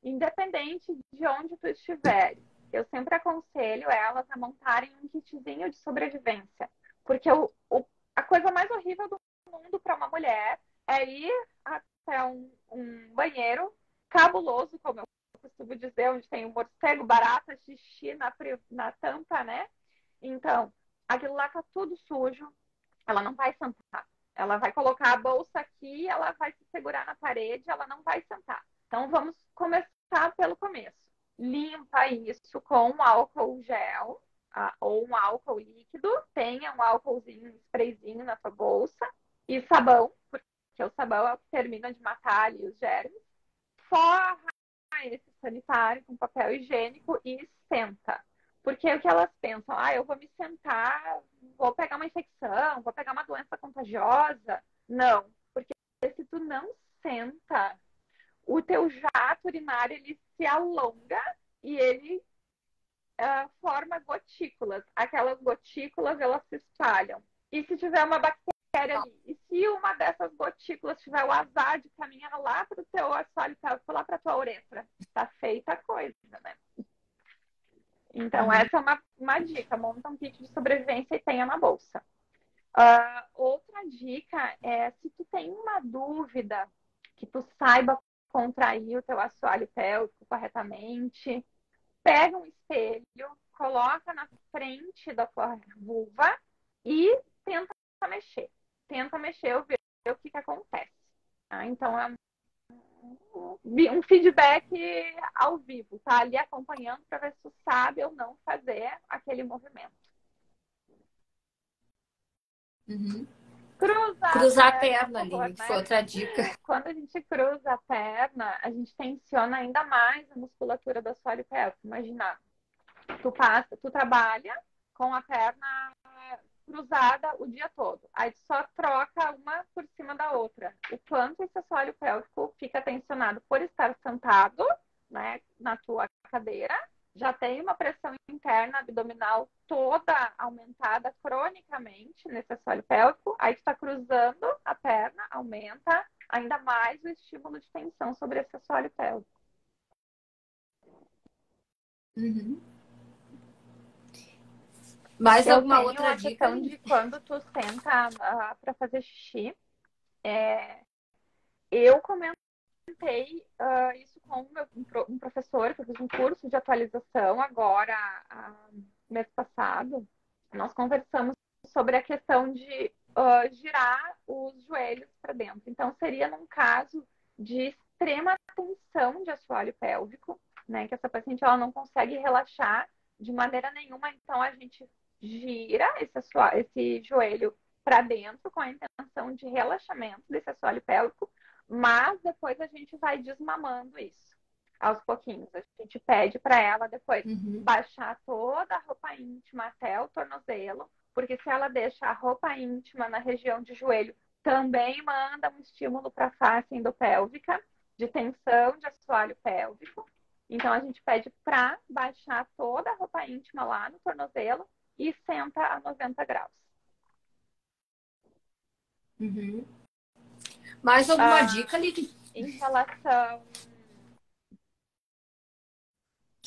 independente de onde tu estiver. Eu sempre aconselho elas a montarem um kitzinho de sobrevivência, porque a coisa mais horrível do mundo para uma mulher é ir até um banheiro cabuloso, como eu costumo dizer, onde tem um morcego, barata, xixi na tampa, né? Então, aquilo lá tá tudo sujo, ela não vai sentar. Ela vai colocar a bolsa aqui, ela vai se segurar na parede, ela não vai sentar. Então, vamos começar pelo começo. Limpa isso com um álcool gel ou um álcool líquido. Tenha um álcoolzinho, um sprayzinho na sua bolsa. E sabão, porque o sabão é o que termina de matar ali os germes. Forra esse sanitário com papel higiênico e senta. Porque o que elas pensam? Eu vou me sentar, vou pegar uma infecção, vou pegar uma doença contagiosa. Não, porque se tu não senta, o teu jato urinário ele se alonga e ele forma gotículas. Aquelas gotículas elas se espalham. E se tiver uma bactéria ali, e se uma dessas gotículas tiver o azar de caminhar lá para o teu assoalho pélvico, lá para a tua uretra, está feita a coisa, né? Então, essa é uma dica. Monta um kit de sobrevivência e tenha na bolsa. Outra dica é, se tu tem uma dúvida que tu saiba contrair o teu assoalho pélvico corretamente, pega um espelho, coloca na frente da tua vulva e tenta mexer. Tenta mexer, ver o que acontece. Então, é um feedback ao vivo, tá ali acompanhando para ver se tu sabe ou não fazer aquele movimento. Uhum. Cruzar a perna ali, favor, que foi outra dica. Quando a gente cruza a perna, a gente tensiona ainda mais a musculatura do assoalho pélvico. Imagina, tu trabalha com a perna cruzada o dia todo. Aí tu só troca uma por cima da outra. O quanto esse assoalho pélvico fica tensionado por estar sentado, né, na tua cadeira, já tem uma pressão interna abdominal toda aumentada cronicamente nesse assoalho pélvico. Aí tu tá cruzando a perna, aumenta ainda mais o estímulo de tensão sobre esse assoalho pélvico. Uhum. Mais alguma outra dica? Questão de quando tu senta para fazer xixi, eu comentei isso com um professor, que eu fiz um curso de atualização agora, mês passado. Nós conversamos sobre a questão de girar os joelhos para dentro. Então, seria num caso de extrema tensão de assoalho pélvico, né? Que essa paciente ela não consegue relaxar de maneira nenhuma. Então, a gente gira esse joelho para dentro com a intenção de relaxamento desse assoalho pélvico, mas depois a gente vai desmamando isso aos pouquinhos. A gente pede para ela depois baixar toda a roupa íntima até o tornozelo, porque se ela deixa a roupa íntima na região de joelho, também manda um estímulo para a face endopélvica de tensão de assoalho pélvico. Então a gente pede para baixar toda a roupa íntima lá no tornozelo e senta a 90 graus. Uhum. Mais alguma dica, Lili? Em relação...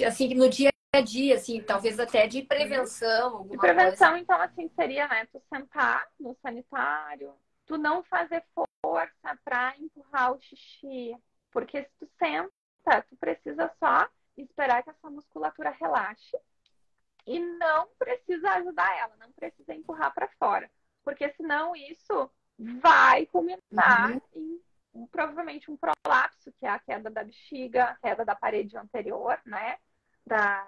Assim, no dia a dia, assim, talvez até de prevenção, alguma de prevenção, coisa. Então, assim, seria, né, tu sentar no sanitário, tu não fazer força para empurrar o xixi, porque se tu senta, tu precisa só esperar que essa musculatura relaxe e não precisa ajudar ela, não precisa empurrar para fora, porque senão isso vai culminar em provavelmente um prolapso, que é a queda da bexiga, a queda da parede anterior, né, da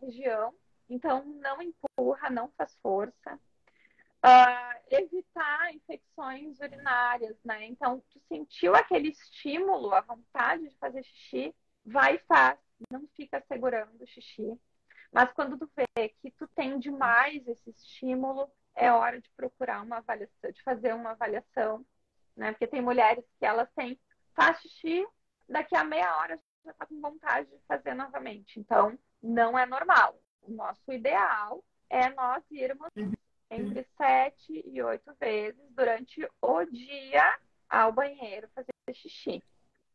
região. Então, não empurra, não faz força. Evitar infecções urinárias, né? Então, tu sentiu aquele estímulo, a vontade de fazer xixi, vai e faz. Não fica segurando o xixi. Mas quando tu vê que tu tem demais esse estímulo, é hora de procurar uma avaliação, de fazer uma avaliação, né? Porque tem mulheres que elas têm, faz xixi, daqui a meia hora já tá com vontade de fazer novamente. Então, não é normal. O nosso ideal é nós irmos entre 7 e 8 vezes durante o dia ao banheiro fazer xixi.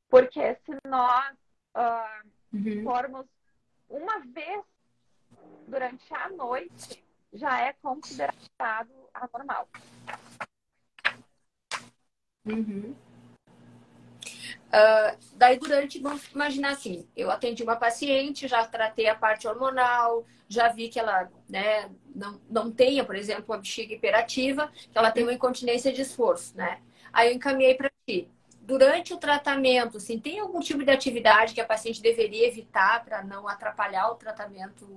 Porque se nós formos uma vez durante a noite, já é considerado anormal. Daí, vamos imaginar assim, eu atendi uma paciente, já tratei a parte hormonal, já vi que ela, né, não tenha, por exemplo, uma bexiga hiperativa, que ela tem uma incontinência de esforço, né? Aí eu encaminhei para ti. Durante o tratamento, assim, tem algum tipo de atividade que a paciente deveria evitar para não atrapalhar o tratamento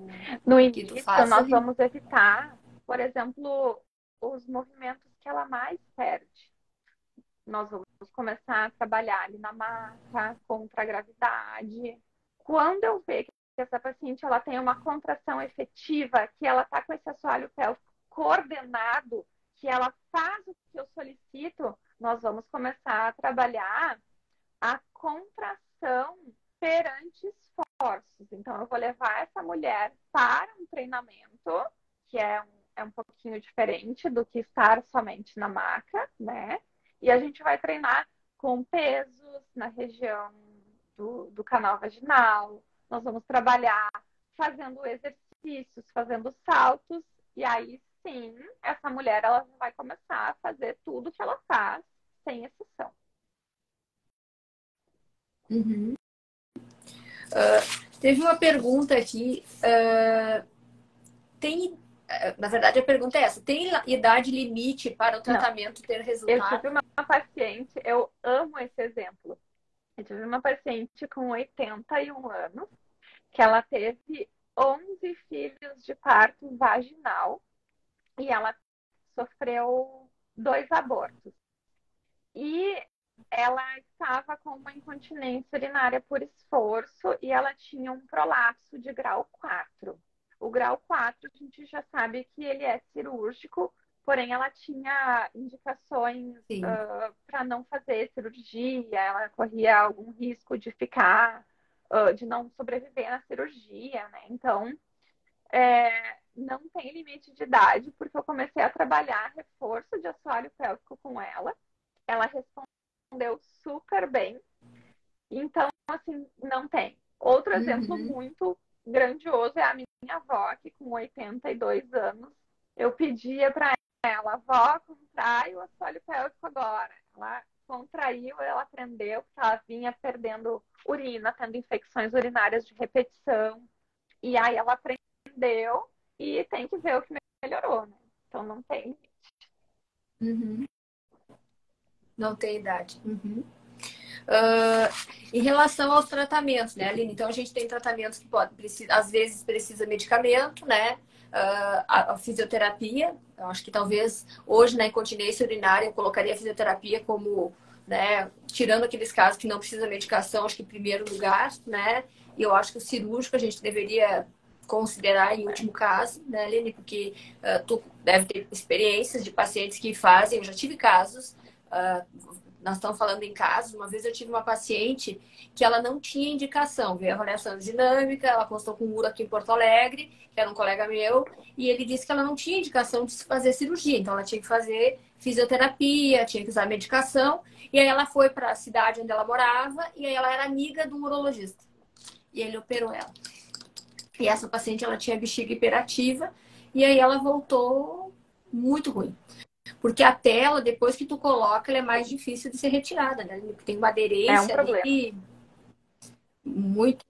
No que tu início, faz? nós vamos evitar, por exemplo, os movimentos que ela mais perde. Nós vamos começar a trabalhar ali na maca, contra a gravidade. Quando eu ver que essa paciente ela tem uma contração efetiva, que ela está com esse assoalho pélvico coordenado, que ela faz o que eu solicito, nós vamos começar a trabalhar a contração perante esforços. Então, eu vou levar essa mulher para um treinamento, que é um pouquinho diferente do que estar somente na maca, né? E a gente vai treinar com pesos na região do canal vaginal. Nós vamos trabalhar fazendo exercícios, fazendo saltos. E aí, sim, essa mulher ela vai começar a fazer tudo que ela faz, sem exceção. Teve uma pergunta aqui. Na verdade, a pergunta é essa: tem idade limite para o tratamento ter resultado? Eu tive uma paciente, eu amo esse exemplo. Eu tive uma paciente com 81 anos, que ela teve 11 filhos de parto vaginal e ela sofreu 2 abortos. E ela estava com uma incontinência urinária por esforço e ela tinha um prolapso de grau 4. O grau 4 a gente já sabe que ele é cirúrgico, porém ela tinha indicações para não fazer cirurgia, ela corria algum risco de ficar, de não sobreviver na cirurgia, né? Então, não tem limite de idade, porque eu comecei a trabalhar reforço de assoalho pélvico com ela. Ela respondeu super bem. Então, assim, não tem. Outro exemplo muito grandioso é a minha avó, que com 82 anos, eu pedia para ela, avó, contrai o assoalho pélvico agora. Ela contraiu, ela aprendeu, porque ela vinha perdendo urina, tendo infecções urinárias de repetição. E aí ela aprendeu e tem que ver o que melhorou, né? Então não tem limite. Não tem idade. Em relação aos tratamentos, né, Aline? Então, a gente tem tratamentos que às vezes precisa medicamento, né? A fisioterapia, eu acho que talvez hoje na incontinência urinária eu colocaria a fisioterapia como, né, tirando aqueles casos que não precisa medicação, acho que em primeiro lugar, né? E eu acho que o cirúrgico a gente deveria considerar em último caso, né, Aline? Porque tu deve ter experiências de pacientes que fazem, eu já tive casos, nós estamos falando em casos. Uma vez eu tive uma paciente que ela não tinha indicação, veio avaliação dinâmica, ela postou com o Uro aqui em Porto Alegre, que era um colega meu, e ele disse que ela não tinha indicação de fazer cirurgia, então ela tinha que fazer fisioterapia, tinha que usar medicação, e aí ela foi para a cidade onde ela morava, e aí ela era amiga do urologista, e ele operou ela. E essa paciente, ela tinha bexiga hiperativa, e aí ela voltou muito ruim. Porque a tela, depois que tu coloca, ela é mais difícil de ser retirada, né? Tem uma aderência ali muito.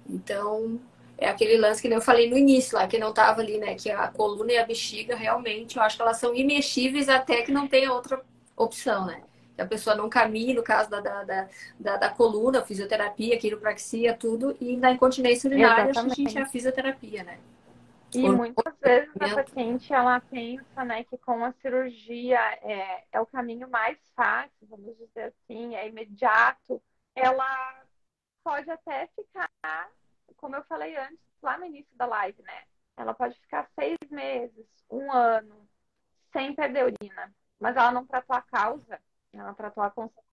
Então, é aquele lance que eu falei no início lá, que não tava ali, né? Que a coluna e a bexiga, realmente, eu acho que elas são imexíveis até que não tenha outra opção, né? Que a pessoa não caminhe, no caso da coluna, fisioterapia, quiropraxia, tudo, e na incontinência urinária, acho que a gente é a fisioterapia, né? E muitas vezes a paciente, ela pensa, né, que com a cirurgia é o caminho mais fácil, vamos dizer assim, é imediato. Ela pode até ficar, como eu falei antes, lá no início da live, né? Ela pode ficar 6 meses, 1 ano, sem perder urina. Mas ela não tratou a causa, ela tratou a consequência.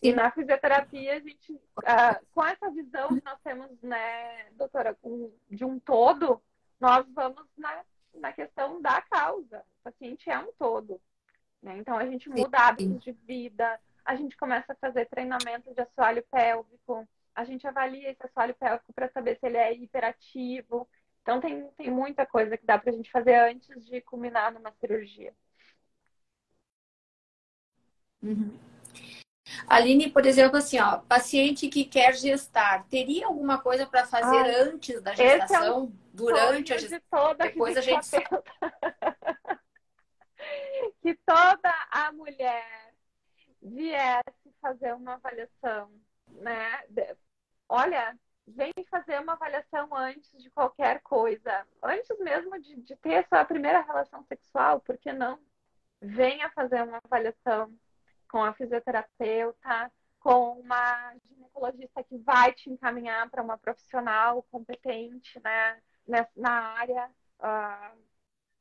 E na fisioterapia, a gente, com essa visão que nós temos, né, doutora, de um todo, nós vamos, né, na questão da causa. O paciente é um todo, né? Então, a gente muda Sim. hábitos de vida, a gente começa a fazer treinamento de assoalho pélvico, a gente avalia esse assoalho pélvico para saber se ele é hiperativo. Então, tem muita coisa que dá para a gente fazer antes de culminar numa cirurgia. Uhum. Aline, por exemplo, assim, ó, paciente que quer gestar, teria alguma coisa para fazer Ai, antes da esse é um gestação, durante a sonho de gestação? toda Depois a gente sabe. fisioterapeuta, que toda a mulher viesse fazer uma avaliação, né? Olha, vem fazer uma avaliação antes de qualquer coisa. Antes mesmo de ter a sua primeira relação sexual, por que não? Venha fazer uma avaliação com a fisioterapeuta, com uma ginecologista que vai te encaminhar para uma profissional competente, né, na área,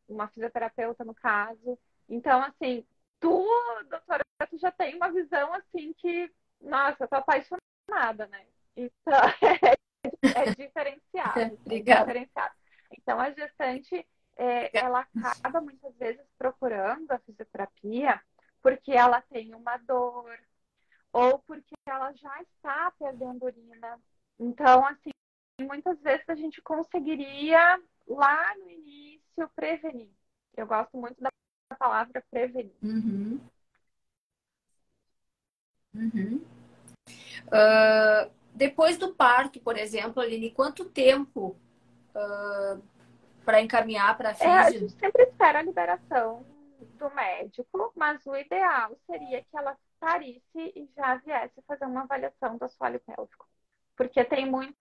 uma fisioterapeuta no caso. Então, assim, tu, doutora, tu já tem uma visão assim que, nossa, eu tô apaixonada, né? Então, é diferenciado, é Obrigada. diferenciado. Então, a gestante, ela acaba muitas vezes procurando a fisioterapia porque ela tem uma dor ou porque ela já está perdendo urina. Então, assim, muitas vezes a gente conseguiria lá no início prevenir. Eu gosto muito da palavra prevenir. Uhum, uhum. Depois do parto, por exemplo, Aline, quanto tempo para encaminhar para a A físio? gente sempre espera a liberação do médico, mas o ideal seria que ela parisse e já viesse fazer uma avaliação do assoalho pélvico. Porque tem Uhum,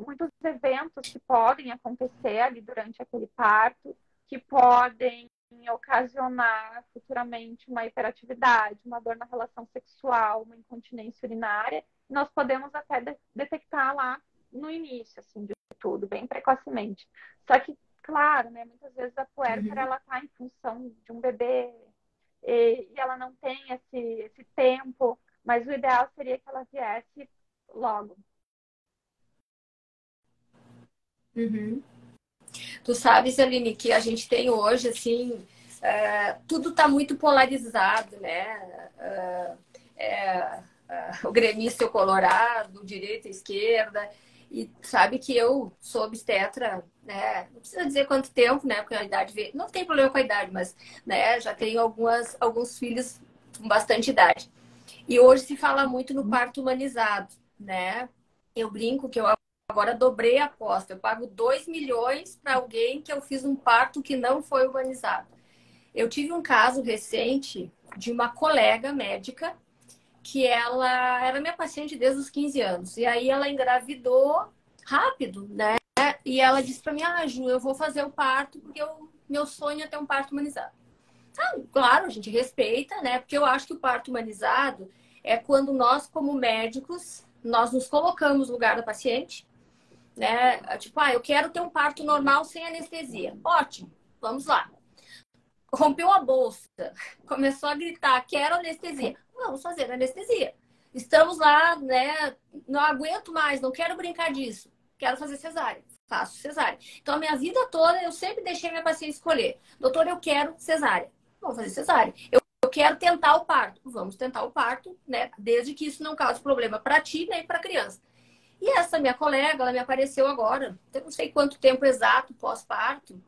muitos eventos que podem acontecer ali durante aquele parto, que podem ocasionar futuramente uma hiperatividade, uma dor na relação sexual, uma incontinência urinária. Nós podemos até detectar lá no início, assim, de tudo, bem precocemente. Só que, claro, né, muitas vezes a puérpera, uhum, ela está em função de um bebê e ela não tem esse tempo, mas o ideal seria que ela viesse logo. uhum. Tu sabes, Aline, que a gente tem hoje, assim, tudo está muito polarizado, né? O gremista e o colorado, direita e esquerda. E sabe que eu sou obstetra, né? Não precisa dizer quanto tempo, né? Porque a idade veio. Não tem problema com a idade, mas né, já tenho alguns filhos com bastante idade. E hoje se fala muito no parto humanizado, né? Eu brinco que eu agora dobrei a aposta. Eu pago 2 milhões para alguém que eu fiz um parto que não foi humanizado. Eu tive um caso recente de uma colega médica que ela era minha paciente desde os 15 anos. E aí ela engravidou rápido, né? E ela disse para mim, Ju, eu vou fazer o parto porque meu sonho é ter um parto humanizado. Claro, a gente respeita, né? Porque eu acho que o parto humanizado é quando nós, como médicos, nós nos colocamos no lugar da paciente, né? Tipo, eu quero ter um parto normal sem anestesia. Ótimo, vamos lá. Rompeu a bolsa, começou a gritar, quero anestesia. Vamos fazer anestesia. Estamos lá, né? Não aguento mais, não quero brincar disso. Quero fazer cesárea. Faço cesárea. Então, a minha vida toda, eu sempre deixei minha paciente escolher. Doutor, eu quero cesárea. Vamos fazer cesárea. Eu quero tentar o parto. Vamos tentar o parto, né? Desde que isso não cause problema para ti nem para a criança. E essa minha colega, ela me apareceu agora, eu não sei quanto tempo exato pós-parto,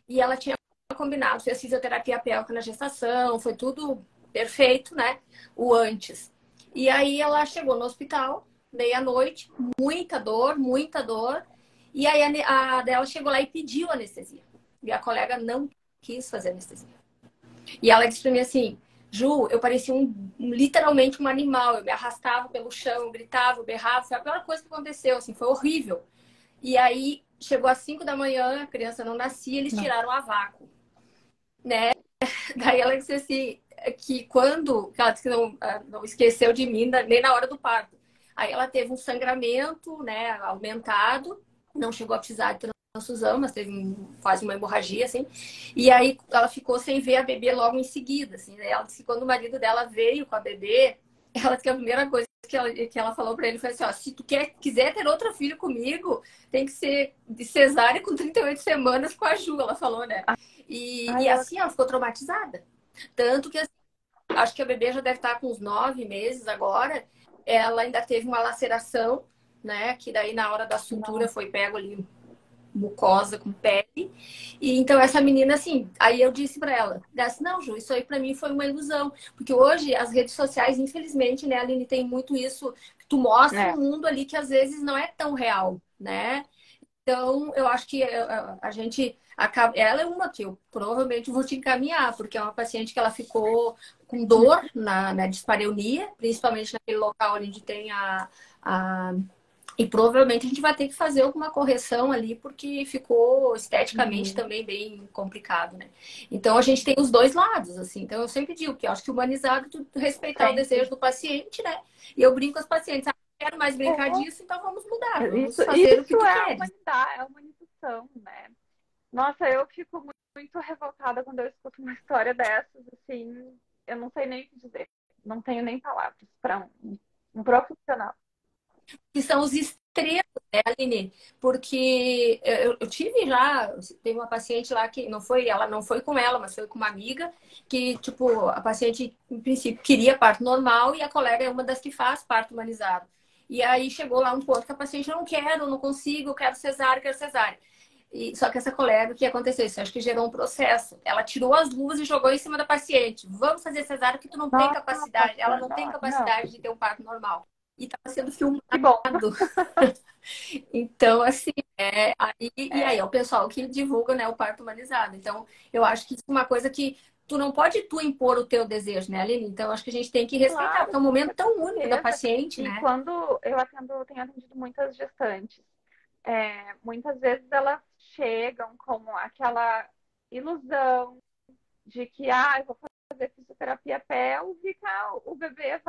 e ela tinha combinado, fez fisioterapia pélvica na gestação, foi tudo perfeito, né? O antes. E aí ela chegou no hospital, meia-noite, muita dor, muita dor. E aí a dela chegou lá e pediu anestesia. E a colega não quis fazer anestesia. E ela disse pra mim assim, Ju, eu parecia literalmente um animal. Eu me arrastava pelo chão, gritava, berrava. Foi a pior coisa que aconteceu, assim, foi horrível. E aí chegou às 5 da manhã, a criança não nascia, eles tiraram a vácuo, né? Daí ela disse assim, que quando ela disse que não esqueceu de mim nem na hora do parto. Aí ela teve um sangramento, né, aumentado, não chegou a precisar de transfusão, mas teve quase uma hemorragia, assim. E aí ela ficou sem ver a bebê logo em seguida, assim. Né? Ela disse que quando o marido dela veio com a bebê, ela disse que a primeira coisa que ela falou pra ele foi assim, ó, se tu quiser ter outro filho comigo, tem que ser de cesárea com 38 semanas com a Ju, ela falou, né? E Ai, assim, ela ficou traumatizada. Tanto que, assim, acho que a bebê já deve estar com uns 9 meses agora. Ela ainda teve uma laceração, né? Que daí na hora da sutura nossa. foi pego ali mucosa com pele. E então essa menina, assim, aí eu disse pra ela, disse, não, Ju, isso aí pra mim foi uma ilusão. Porque hoje as redes sociais, infelizmente, né, Aline, tem muito isso, que tu mostra um É, mundo ali que às vezes não é tão real, né? Então, eu acho que a gente acaba. Ela é uma que eu provavelmente vou te encaminhar, porque é uma paciente que ela ficou com dor na dispareunia, principalmente naquele local onde tem a. E provavelmente a gente vai ter que fazer alguma correção ali, porque ficou esteticamente uhum, também bem complicado, né? Então a gente tem os dois lados, assim. Então eu sempre digo que eu acho que humanizado é tu respeitar o desejo sempre. do paciente, né? E eu brinco com os pacientes, ah, não quero mais brincar É, disso, então vamos mudar, isso, vamos fazer o que isso tu é a queres. humanidade, é a humanização, né? Nossa, eu fico muito revoltada quando eu escuto uma história dessas, assim, eu não sei nem o que dizer. Não tenho nem palavras para um profissional. Que são os extremos, né, Aline? Porque eu tive já, teve uma paciente lá que não foi, ela não foi com ela, mas foi com uma amiga, que, tipo, a paciente, em princípio, queria parto normal e a colega é uma das que faz parto humanizado. E aí chegou lá um ponto que a paciente, eu não quero, não consigo, eu quero cesárea, quero cesárea. E, só que essa colega, o que aconteceu? Isso acho que gerou um processo. Ela tirou as luvas e jogou em cima da paciente. Vamos fazer cesárea porque tu não tem capacidade. Ela Nossa, não tem não, capacidade de ter um parto normal. E estava sendo que bom. filmado. Então, assim, e aí é É, o pessoal que divulga, né, o parto humanizado. Então, eu acho que isso é uma coisa que tu não pode tu impor o teu desejo, né, Aline? Então, eu acho que a gente tem que respeitar, claro, porque é um com momento tão único da certeza. paciente, E né? quando eu tenho atendido muitas gestantes, muitas vezes elas chegam com aquela ilusão de que eu vou fazer fisioterapia pélvica, o bebê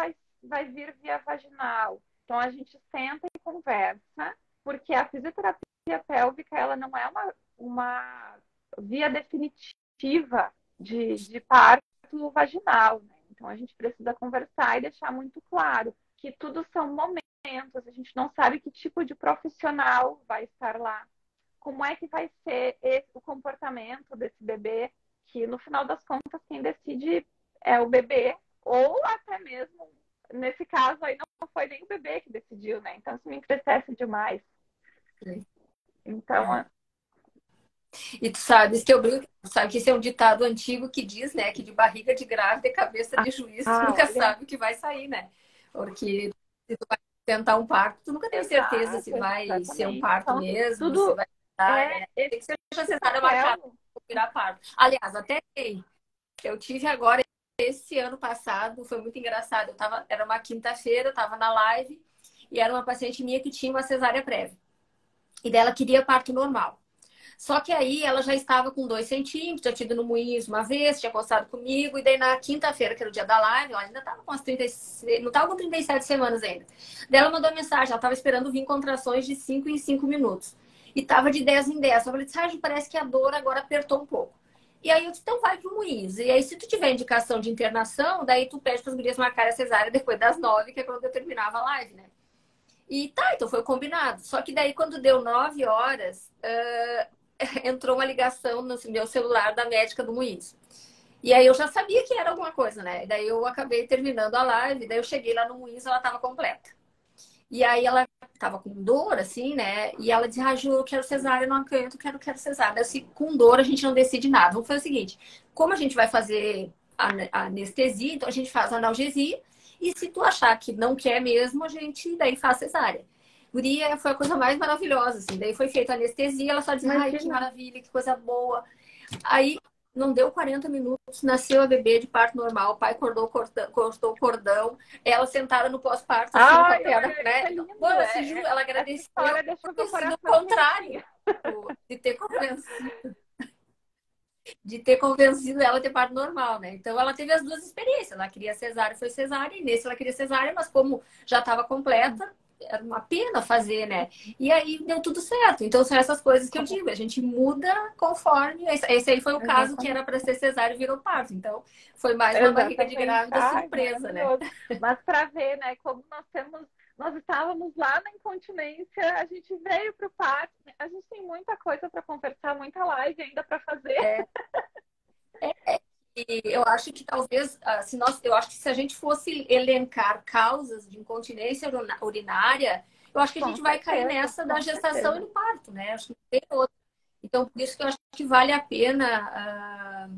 vai vir via vaginal. Então a gente senta e conversa, porque a fisioterapia pélvica ela não é uma via definitiva de parto vaginal. Né? Então a gente precisa conversar e deixar muito claro que tudo são momentos, a gente não sabe que tipo de profissional vai estar lá, como é que vai ser o comportamento desse bebê, que no final das contas quem decide é o bebê, ou até mesmo, nesse caso aí não foi nem o bebê que decidiu, né? Então isso me entristece demais. Então, E tu sabes que eu brinco, sabe que esse é um ditado antigo que diz, né, que de barriga de grávida e cabeça de juiz, tu nunca olha, sabe o que vai sair, né? Porque se tu vai tentar um parto, tu nunca tem certeza se exato, vai ser um exatamente. parto Então, mesmo, se tudo vai dar, é né? Tem que ser uma esse cesárea marcada papel. para virar parto. Aliás, até tem. Eu tive agora esse ano passado, foi muito engraçado. Era uma quinta-feira, eu estava na live e era uma paciente minha que tinha uma cesárea prévia. E dela queria parto normal. Só que aí ela já estava com 2 centímetros, já tinha ido no Moinhos uma vez, tinha conversado comigo, e daí na quinta-feira, que era o dia da live, ela ainda estava com as 36, não estava com 37 semanas ainda. Daí ela mandou mensagem, ela estava esperando vir contrações de 5 em 5 minutos. E estava de 10 em 10. Eu falei, parece que a dor agora apertou um pouco. E aí eu disse, então vai pro Moinhos. E aí, se tu tiver indicação de internação, daí tu pede para as gurias marcarem a cesárea depois das 9, que é quando eu terminava a live, né? E tá, então foi combinado. Só que daí, quando deu 9 horas, entrou uma ligação no meu celular da médica do Moinhos. E aí eu já sabia que era alguma coisa, né? Daí eu acabei terminando a live, daí eu cheguei lá no Moinhos, ela estava completa. E aí ela tava com dor, assim, né? E ela disse, Ju, eu quero cesárea, eu não aguento, quero cesárea. Eu disse, com dor a gente não decide nada. Vamos fazer o seguinte, como a gente vai fazer a anestesia, então a gente faz a analgesia, e se tu achar que não quer mesmo, a gente daí faz cesárea. Guria, foi a coisa mais maravilhosa, assim. Daí foi feita a anestesia, ela só disse, ai, que Imagina. maravilha, que coisa boa. Aí não deu 40 minutos, nasceu a bebê de parto normal, o pai cortou o cordão, ela sentada no pós-parto, assim, com a Ai, perna, olha, isso né? é lindo. Bom, assim, Ju, ela Essa agradeceu história deixou por meu ter sido o coração contrário, quentinho. de ter convencido ela a ter parto normal, né? Então ela teve as duas experiências. Ela queria cesárea, foi cesárea, e nesse ela queria cesárea, mas como já estava completa, era uma pena fazer, né? E aí deu tudo certo. Então são essas coisas que eu digo, a gente muda conforme. Esse aí foi o caso que era Exatamente. para ser cesárea e virou parto. Então foi mais uma barriga de Exatamente. grávida Ai, surpresa, né? maravilhoso. Mas para ver, né, como nós estávamos lá na incontinência, a gente veio para o parto, a gente tem muita coisa para conversar, muita live ainda para fazer. É, e eu acho que talvez, se nós, eu acho que se a gente fosse elencar causas de incontinência urinária, eu acho que a Com gente vai cair certeza, nessa da com gestação e certeza. no parto, né? Acho que não tem outra. Então, por isso que eu acho que vale a pena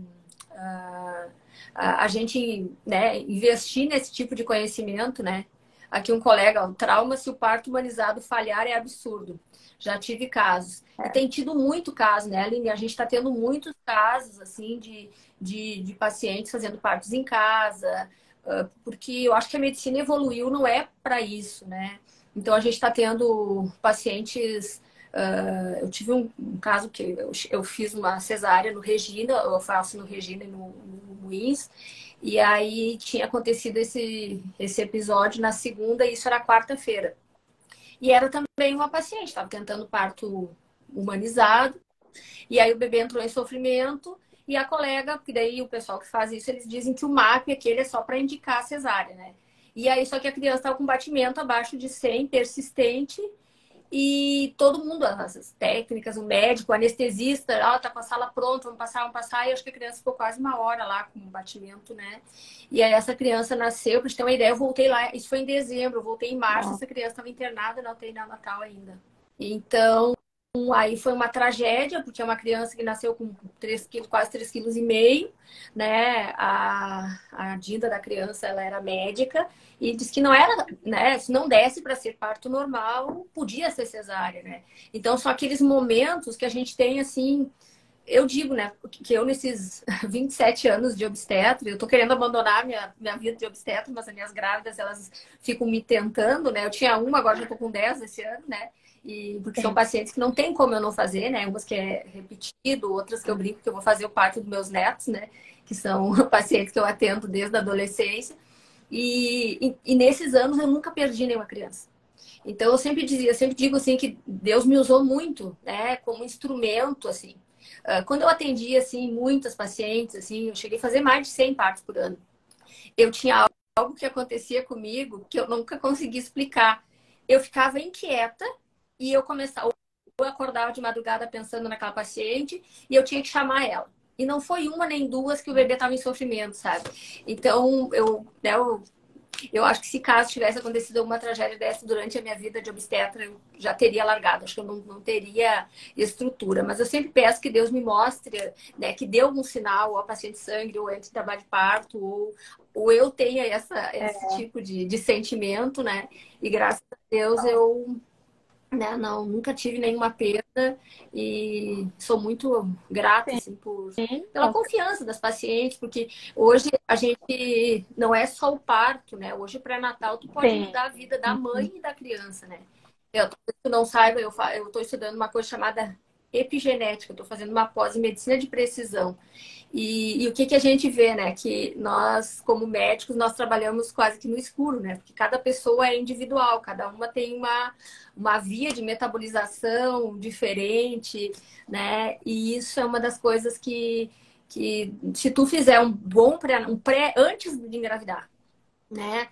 a gente, né, investir nesse tipo de conhecimento, né? Aqui um colega, o trauma se o parto humanizado falhar é absurdo. Já tive casos. E É. tem tido muito caso, né, Aline? A gente está tendo muitos casos, assim, de pacientes fazendo partos em casa, porque eu acho que a medicina evoluiu, não é para isso, né? Então, a gente está tendo pacientes. Eu tive um caso que eu fiz uma cesárea no Regina, eu faço no Regina e no Moinhos, e aí tinha acontecido esse episódio na segunda, e isso era quarta-feira. E era também uma paciente, estava tentando parto humanizado, e aí o bebê entrou em sofrimento, e a colega, porque daí o pessoal que faz isso, eles dizem que o MAP aquele é só para indicar a cesárea, né? E aí, só que a criança estava com batimento abaixo de 100, persistente, e todo mundo, as técnicas, o médico, o anestesista, tá com a sala pronta, vamos passar. E acho que a criança ficou quase uma hora lá com o batimento, né? E aí essa criança nasceu, pra gente ter uma ideia, eu voltei lá, isso foi em dezembro, eu voltei em março, Nossa. essa criança estava internada na UTI neonatal ainda. Então, aí foi uma tragédia, porque é uma criança que nasceu com 3 quilos, quase 3,5 kg, né? A Dinda da criança, ela era médica e disse que não era, né? Se não desse para ser parto normal, podia ser cesárea, né? Então, são aqueles momentos que a gente tem, assim, eu digo, né, que eu nesses 27 anos de obstetra, eu tô querendo abandonar minha vida de obstetra, mas as minhas grávidas, elas ficam me tentando, né? Eu tinha uma, agora já tô com 10 esse ano, né? E porque são pacientes que não tem como eu não fazer, né? Umas que é repetido, outras que eu brinco que eu vou fazer o parto dos meus netos, né? Que são pacientes que eu atendo desde a adolescência. E nesses anos eu nunca perdi nenhuma criança. Então eu sempre dizia, eu sempre digo assim que Deus me usou muito, né, como instrumento assim. Quando eu atendia assim muitas pacientes assim, eu cheguei a fazer mais de 100 partos por ano. Eu tinha algo que acontecia comigo que eu nunca conseguia explicar. Eu ficava inquieta e eu começava, eu acordava de madrugada pensando naquela paciente e eu tinha que chamar ela. E não foi uma nem duas que o bebê estava em sofrimento, sabe? Então, eu acho que se caso tivesse acontecido alguma tragédia dessa durante a minha vida de obstetra, eu já teria largado. Acho que eu não teria estrutura. Mas eu sempre peço que Deus me mostre, né, que dê algum sinal, ou a paciente sangue, ou entre em trabalho de parto, ou eu tenha esse É, tipo de sentimento, né? E graças a Deus eu, né, não, nunca tive nenhuma perda e sou muito grata assim sim, pela confiança das pacientes, porque hoje a gente não é só o parto, né? Hoje o pré-natal tu pode sim. mudar a vida da mãe e da criança, né? Talvez tu não saiba, eu estou estudando uma coisa chamada epigenética, estou fazendo uma pós em medicina de precisão. E o que, que a gente vê, né? Que nós, como médicos, nós trabalhamos quase que no escuro, né? Porque cada pessoa é individual, cada uma tem uma via de metabolização diferente, né? E isso é uma das coisas que se tu fizer um pré antes de engravidar, né?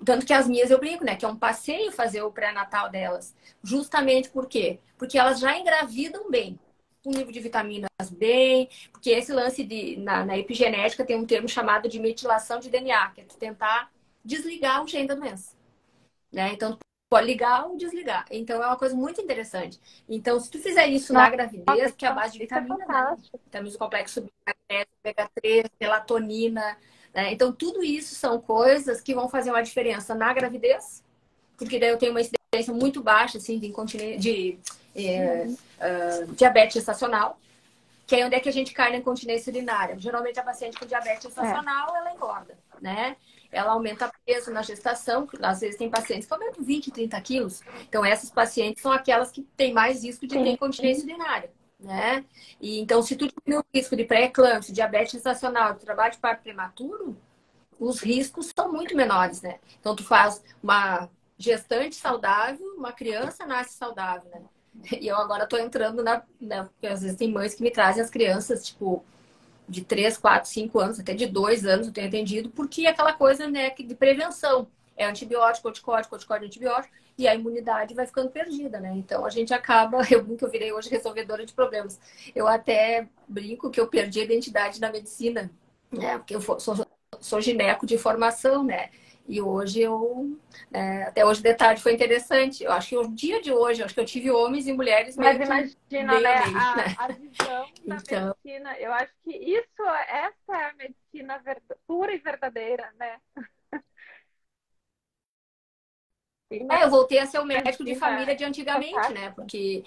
Tanto que as minhas eu brinco, né? Que é um passeio fazer o pré-natal delas. Justamente por quê? Porque elas já engravidam bem. Com nível de vitaminas bem. Porque esse lance na epigenética tem um termo chamado de metilação de DNA, que é tu tentar desligar o gene da doença. Né? Então, tu pode ligar ou desligar. Então, é uma coisa muito interessante. Então, se tu fizer isso na Nossa, gravidez, que é a base de isso é vitaminas, né? fantástico. Vitaminas do complexo B, ômega 3, melatonina, né? Então, tudo isso são coisas que vão fazer uma diferença na gravidez, porque daí eu tenho uma incidência muito baixa, assim, de incontinência, Uhum. diabetes gestacional, que é onde é que a gente cai na incontinência urinária. Geralmente, a paciente com diabetes É, gestacional, ela engorda, né? Ela aumenta peso na gestação, às vezes tem pacientes que aumentam 20, 30 quilos. Então, essas pacientes são aquelas que têm mais risco de ter sim, incontinência urinária, né? E então, se tu tiver o risco de pré-eclâmpsia, diabetes gestacional, trabalho de parto prematuro, os riscos são muito menores, né? Então, tu faz uma gestante saudável, uma criança nasce saudável, né? E eu agora tô entrando porque às vezes tem mães que me trazem as crianças, tipo, de 3, 4, 5 anos, até de 2 anos, eu tenho entendido, porque é aquela coisa, né, de prevenção. É antibiótico, corticóide, corticóide, antibiótico, e a imunidade vai ficando perdida, né? Então a gente acaba, eu virei hoje resolvedora de problemas. Eu até brinco que eu perdi a identidade na medicina, né? Porque eu sou gineco de formação, né? E hoje até hoje de tarde foi interessante. Eu acho que o dia de hoje, eu acho que eu tive homens e mulheres Mas meio que imagina, meio a né, meio, né? a visão da Então, medicina, eu acho que essa é a medicina pura e verdadeira, né? eu voltei a ser o médico de Imagina, família de antigamente, né? fantástico. Porque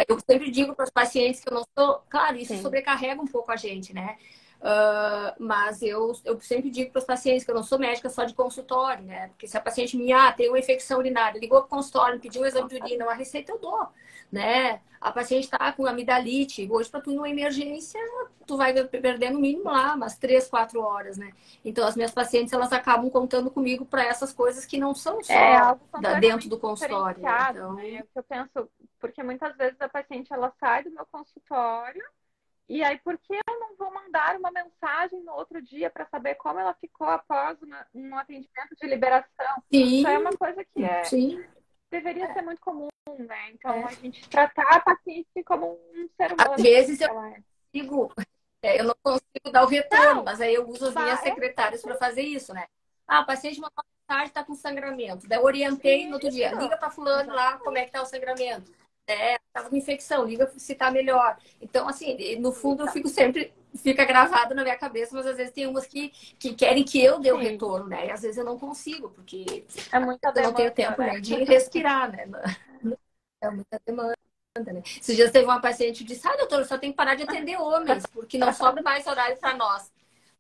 eu sempre digo para os pacientes que eu não sou. Claro, isso Sim. sobrecarrega um pouco a gente, né? Mas eu sempre digo para os pacientes que eu não sou médica só de consultório, né? Porque se a paciente minha tem uma infecção urinária, ligou para o consultório, pediu um exame de urina, uma receita eu dou, né? A paciente está com amidalite, hoje para tu ir numa emergência, tu vai perder no mínimo lá umas 3, 4 horas, né? Então as minhas pacientes elas acabam contando comigo para essas coisas que não são É só algo dentro completamente do consultório, né? diferenciado, Então, né? O que eu penso, porque muitas vezes a paciente ela sai do meu consultório e aí por que eu não vou mandar uma mensagem no outro dia para saber como ela ficou após um atendimento de liberação? Isso é sim, uma coisa que sim. deveria ser muito comum, né? Então a gente tratar a paciente como um ser Às humano vezes que ela é. consigo, eu não consigo dar o retorno, Não, mas aí eu uso as minhas é secretárias para fazer isso, né? Ah, o paciente mandou mensagem, está com sangramento. Daí eu orientei no outro dia, isso. liga para fulano lá como é Exatamente. que tá o sangramento. Tava com infecção, liga se tá melhor. Então, assim, no fundo eu fico sempre, fica gravado na minha cabeça, mas às vezes tem umas que querem que eu dê o Sim, retorno, né? E às vezes eu não consigo, porque é muita eu não tenho demanda, tempo, né? né, de respirar, né? É muita demanda. Né? Esses dias teve uma paciente que disse: doutora, só tem que parar de atender homens, porque não sobra mais horário para nós.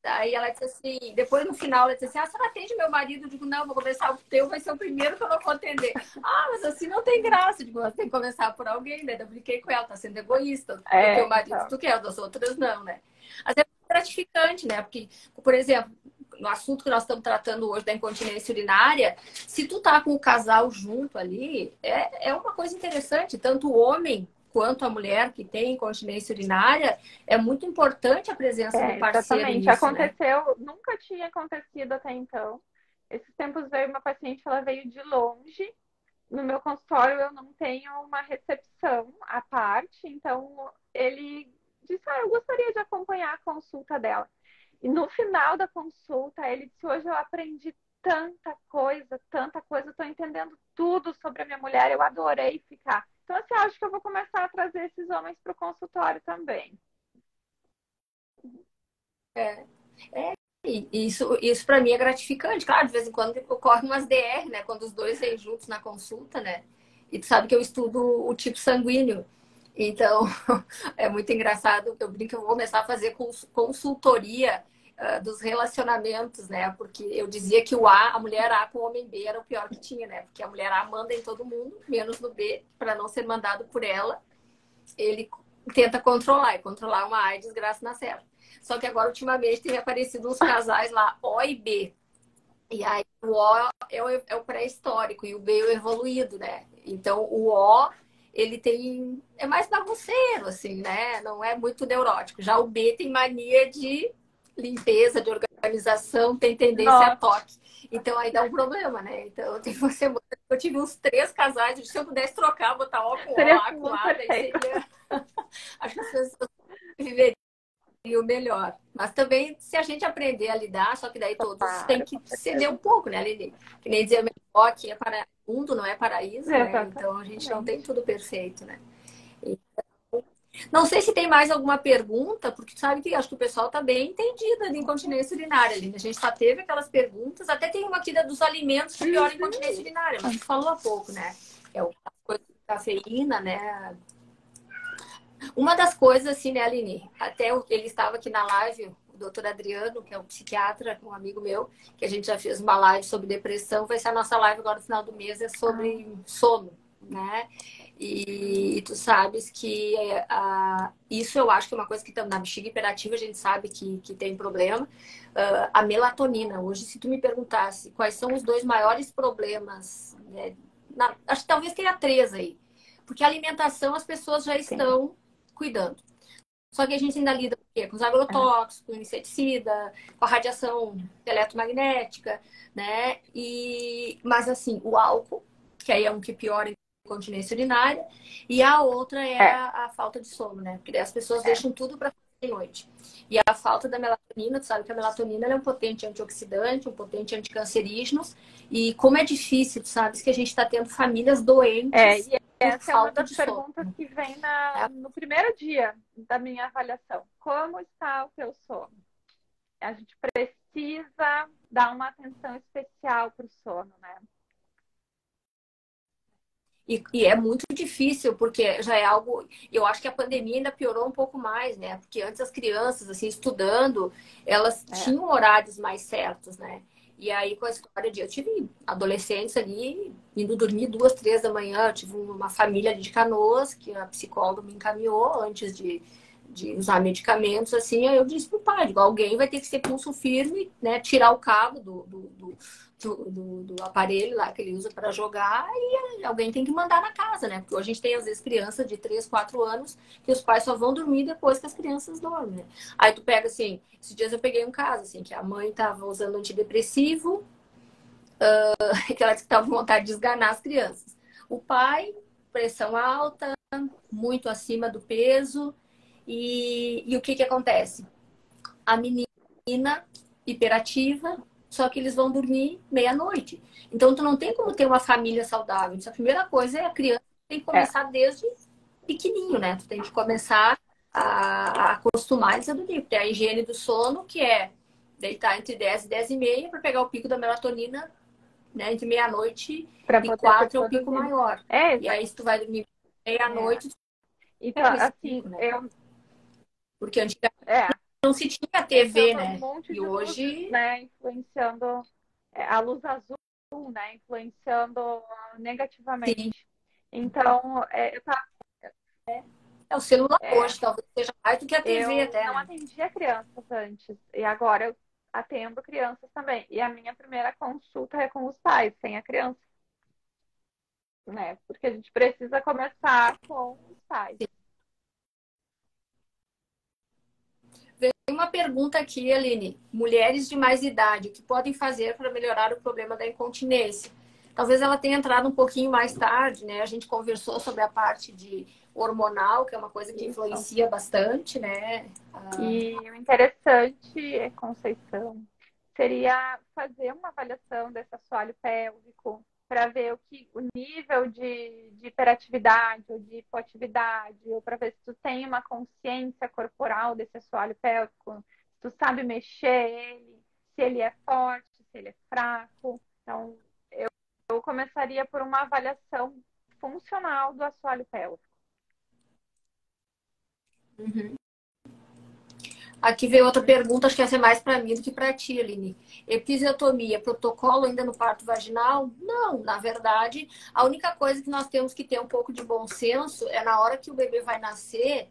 Aí ela disse assim, depois no final ela disse assim: a senhora atende meu marido? Eu digo: não, vou começar o teu, vai ser o primeiro que eu não vou atender. Mas assim não tem graça. Eu digo: você tem que começar por alguém, né? Eu brinquei com ela, tá sendo egoísta. O teu marido Então. tu quer, das outras não, né? Mas é gratificante, né? Porque, por exemplo, no assunto que nós estamos tratando hoje da incontinência urinária, se tu tá com o casal junto ali, é uma coisa interessante, tanto o homem quanto a mulher que tem incontinência urinária, é muito importante a presença do parceiro Exatamente. nisso, né? Aconteceu, nunca tinha acontecido até então. Esses tempos veio uma paciente, ela veio de longe. No meu consultório eu não tenho uma recepção à parte, então ele disse: eu gostaria de acompanhar a consulta dela. E no final da consulta, ele disse: hoje eu aprendi tanta coisa, estou entendendo tudo sobre a minha mulher, eu adorei ficar. Então, assim, acho que eu vou começar a trazer esses homens para o consultório também. É, e isso para mim é gratificante. Claro, de vez em quando ocorre umas DR, né? Quando os dois vêm juntos na consulta, né? E tu sabe que eu estudo o tipo sanguíneo. Então, é muito engraçado que eu brinco, eu vou começar a fazer consultoria dos relacionamentos, né? Porque eu dizia que a mulher A com o homem B era o pior que tinha, né? Porque a mulher A manda em todo mundo, menos no B, para não ser mandado por ela. Ele tenta controlar, e controlar uma AIDS, desgraça na certa. Só que agora, ultimamente, tem aparecido uns casais lá, O e B. E aí, o O é o pré-histórico e o B é o evoluído, né? Então, o O, ele tem... É mais bagunceiro, assim, né? Não é muito neurótico. Já o B tem mania de limpeza, de organização, tem tendência a Nossa, toque. Então, aí dá um problema, né? Então, tem uma semana que eu tive uns 3 casais. Se eu pudesse trocar, botar O com O, seria A com tudo A, daí perfeito. seria... Acho que as pessoas viveriam melhor. Mas também, se a gente aprender a lidar, só que daí todos têm Claro, que com ceder um certeza. pouco, né, Aline? Que nem dizia meu avó, que é para... o mundo não é paraíso, né? Então a gente não tem Exatamente. tudo perfeito, né? E não sei se tem mais alguma pergunta, porque tu sabe que acho que o pessoal está bem entendido de incontinência urinária, Aline. A gente já teve aquelas perguntas, até tem uma aqui dos alimentos que pioram a incontinência urinária, mas a gente falou há pouco, né? É o coisa de cafeína, né? Uma das coisas, assim, né, Aline? Ele estava aqui na live, o doutor Adriano, que é um psiquiatra, um amigo meu, que a gente já fez uma live sobre depressão. Vai ser a nossa live agora no final do mês, é Ah, sobre sono, né? E tu sabes que isso eu acho que é uma coisa que na bexiga hiperativa a gente sabe que tem problema. A melatonina. Hoje, se tu me perguntasse quais são os dois maiores problemas, né, acho que talvez tenha três aí. Porque a alimentação as pessoas já Sim. estão cuidando. Só que a gente ainda lida com o quê? Com os Aham. agrotóxicos, com o inseticida, com a radiação eletromagnética, né? Mas assim, o álcool, que aí é um que piora a incontinência urinária, e a outra é É, a falta de sono, né? Porque daí as pessoas é. deixam tudo para fazer de noite. E a falta da melatonina, tu sabe que a melatonina é um potente antioxidante, um potente anticancerígeno, e como é difícil, tu sabes que a gente está tendo famílias doentes E por essa é uma falta das de sono. perguntas que vem Né? no primeiro dia da minha avaliação. Como está o teu sono? A gente precisa dar uma atenção especial para o sono, né? E é muito difícil, porque já é algo. Eu acho que a pandemia ainda piorou um pouco mais, né? Porque antes as crianças, assim, estudando, elas É, tinham horários mais certos, né? E aí, com a história de. Eu tive adolescentes ali, indo dormir 2, 3 da manhã. Eu tive uma família ali de Canoas, que a psicóloga me encaminhou antes de usar medicamentos, assim. Aí eu disse pro pai: digo, alguém vai ter que ser pulso firme, né? Tirar o cabo do aparelho lá que ele usa para jogar alguém tem que mandar na casa, né? Porque hoje a gente tem, às vezes, criança de 3, 4 anos que os pais só vão dormir depois que as crianças dormem, né? Aí tu pega, assim, esses dias eu peguei um caso, assim, que a mãe tava usando antidepressivo, que ela tava com vontade de esganar as crianças. O pai, pressão alta, muito acima do peso, e o que que acontece? A menina hiperativa, só que eles vão dormir meia-noite. Então, tu não tem como ter uma família saudável. Então, a primeira coisa é a criança tem que é. começar desde pequenininho, né? Tu tem que começar a acostumar eles a dormir. Porque a higiene do sono, que é deitar entre 10 e 10 e meia para pegar o pico da melatonina, né? Entre meia-noite Para e poder ser 4 é o pico produzido. maior. É, E aí, se tu vai dormir é. meia-noite, tu Então, pega esse assim, pico, né? Porque antigamente é, não se tinha esse é TV, um né? monte E de luzes, hoje, né, influenciando a luz azul, né, influenciando sim. negativamente. Então, É o celular é, hoje, talvez seja mais do que a TV eu até, não né? atendia crianças antes e agora eu atendo crianças também. E a minha primeira consulta é com os pais, sem a criança, né? Porque a gente precisa começar com os pais. Tem uma pergunta aqui, Aline. Mulheres de mais idade, o que podem fazer para melhorar o problema da incontinência? Talvez ela tenha entrado um pouquinho mais tarde, né? A gente conversou sobre a parte de hormonal, que é uma coisa que Isso. influencia bastante, né? E o interessante, Conceição, seria fazer uma avaliação desse assoalho pélvico para ver o nível de hiperatividade ou de hipoatividade, ou para ver se tu tem uma consciência corporal desse assoalho pélvico, se tu sabe mexer ele, se ele é forte, se ele é fraco. Então, eu começaria por uma avaliação funcional do assoalho pélvico. Uhum. Aqui veio outra pergunta, acho que essa é mais para mim do que para ti, Aline. Episiotomia, protocolo ainda no parto vaginal? Não, na verdade, a única coisa que nós temos que ter um pouco de bom senso é na hora que o bebê vai nascer,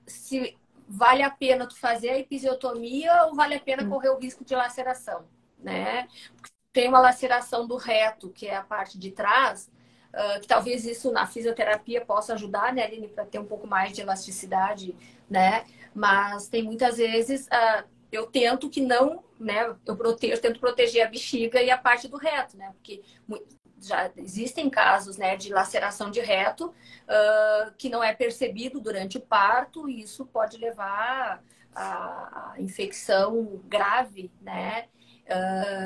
se vale a pena tu fazer a episiotomia ou vale a pena correr o risco de laceração, né? Tem uma laceração do reto, que é a parte de trás, que talvez isso na fisioterapia possa ajudar, né, Aline, para ter um pouco mais de elasticidade, né? Mas tem muitas vezes eu tento que não, né? Eu tento proteger a bexiga e a parte do reto, né? Porque já existem casos, né, de laceração de reto que não é percebido durante o parto e isso pode levar a infecção grave, né?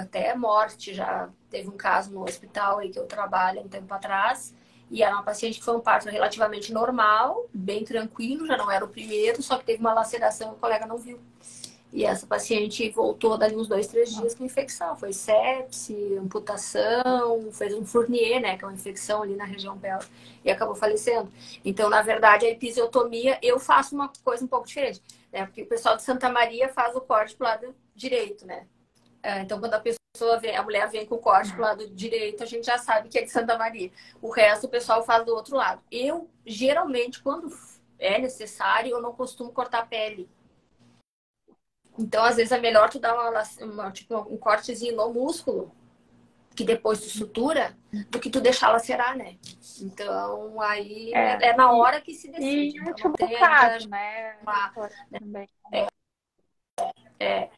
Até morte. Já teve um caso no hospital aí que eu trabalho um tempo atrás, e era uma paciente que foi um parto relativamente normal, bem tranquilo, já não era o primeiro, só que teve uma laceração e o colega não viu. E essa paciente voltou dali uns 2, 3 dias com infecção. Foi sepse, amputação, fez um Fournier, né? Que é uma infecção ali na região pélvica, e acabou falecendo. Então, na verdade, a episiotomia, eu faço uma coisa um pouco diferente, né? Porque o pessoal de Santa Maria faz o corte pro lado direito, né? Então, quando a pessoa vem, a mulher vem com o corte pro lado direito, a gente já sabe que é de Santa Maria. O resto o pessoal faz do outro lado. Eu, geralmente, quando é necessário, eu não costumo cortar a pele. Então, às vezes, é melhor tu dar tipo, um cortezinho no músculo, que depois tu sutura, do que tu deixar lacerar, né? Então, aí é na hora que se E decide. em Então, não último tem ainda caso, né, uma... doutora, também. É,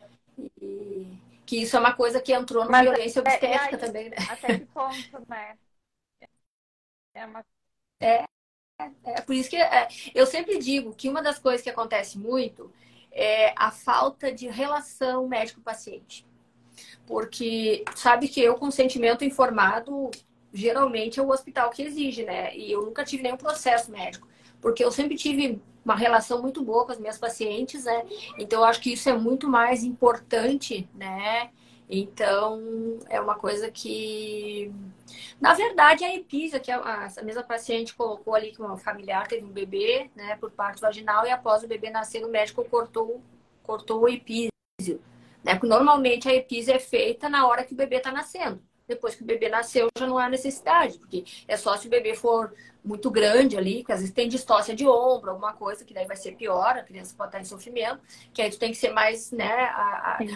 e, que isso é uma coisa que entrou no Mas violência e obstétrica aí, também, né? até que ponto, né? É uma... É por isso que eu sempre digo que uma das coisas que acontece muito é a falta de relação médico-paciente. Porque sabe que eu, consentimento informado, geralmente é o hospital que exige, né? E eu nunca tive nenhum processo médico. Porque eu sempre tive uma relação muito boa com as minhas pacientes, né? Então, eu acho que isso é muito mais importante, né? Então, é uma coisa que... Na verdade, a epísia, que essa mesma paciente colocou ali que uma familiar teve um bebê, né, por parto vaginal, e após o bebê nascer, o médico cortou o epísio, né? Porque normalmente a epísia é feita na hora que o bebê está nascendo. Depois que o bebê nasceu, já não há necessidade, porque é só se o bebê for muito grande ali, que às vezes tem distócia de ombro, alguma coisa, que daí vai ser pior, a criança pode estar em sofrimento, que aí tu tem que ser mais, né,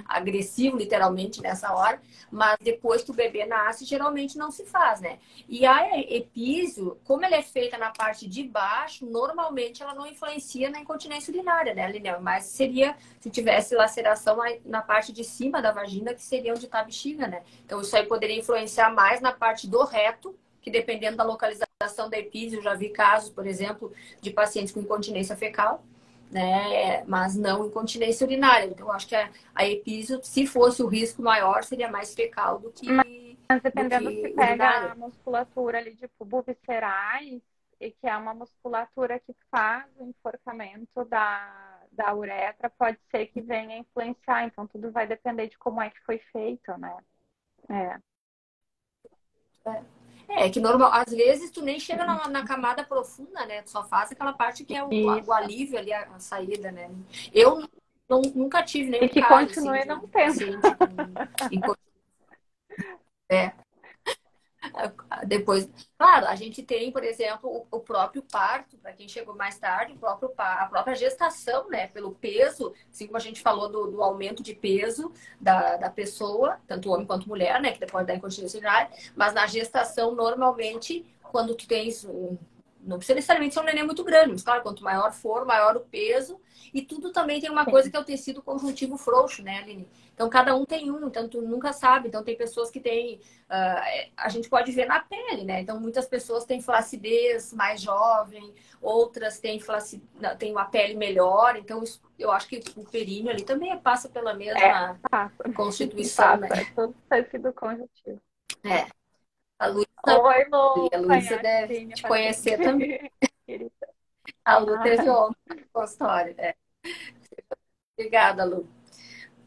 agressivo, literalmente, nessa hora. Mas depois que o bebê nasce, geralmente não se faz, né? E a epísio, como ela é feita na parte de baixo, normalmente ela não influencia na incontinência urinária, né, Linel? Mas seria, se tivesse laceração na parte de cima da vagina, que seria onde está a bexiga, né? Então isso aí poderia influenciar mais na parte do reto, que dependendo da localização da epísio, eu já vi casos, por exemplo, de pacientes com incontinência fecal, né? Mas não incontinência urinária. Então, eu acho que a epísio, se fosse o risco maior, seria mais fecal Mas do dependendo se que pega urinário. a musculatura ali de pubo viscerais, e que é uma musculatura que faz o enforcamento da uretra, pode ser que venha influenciar. Então, tudo vai depender de como é que foi feito, né? É. É que normal, às vezes tu nem chega na camada profunda, né? Tu só faz aquela parte que é o Isso. alívio ali, a saída, né? Eu nunca tive E nenhum que caso assim continue de, não de tendo. paciente com é, depois, claro, a gente tem, por exemplo, o próprio parto, para quem chegou mais tarde, a própria gestação, né? Pelo peso, assim como a gente falou do aumento de peso da pessoa, tanto homem quanto mulher, né? Que depois da incontinência urinária, mas na gestação, normalmente, quando tu tens não precisa necessariamente ser um neném muito grande, mas claro, quanto maior for, maior o peso. E tudo também tem uma coisa Sim. que é o tecido conjuntivo frouxo, né, Aline? Então, cada um tem um, então tu nunca sabe. Então, tem pessoas que têm a gente pode ver na pele, né? Então, muitas pessoas têm flacidez mais jovem, outras têm uma pele melhor. Então, eu acho que o períneo ali também passa pela É, mesma passa. constituição, né? Passa. É tudo tecido conjuntivo. É. A Oi, Lu, A Luísa deve conhece minha te conhecer paciente também. querida. A Lu teve Ah, ontem no consultório. É. Obrigada, Lu.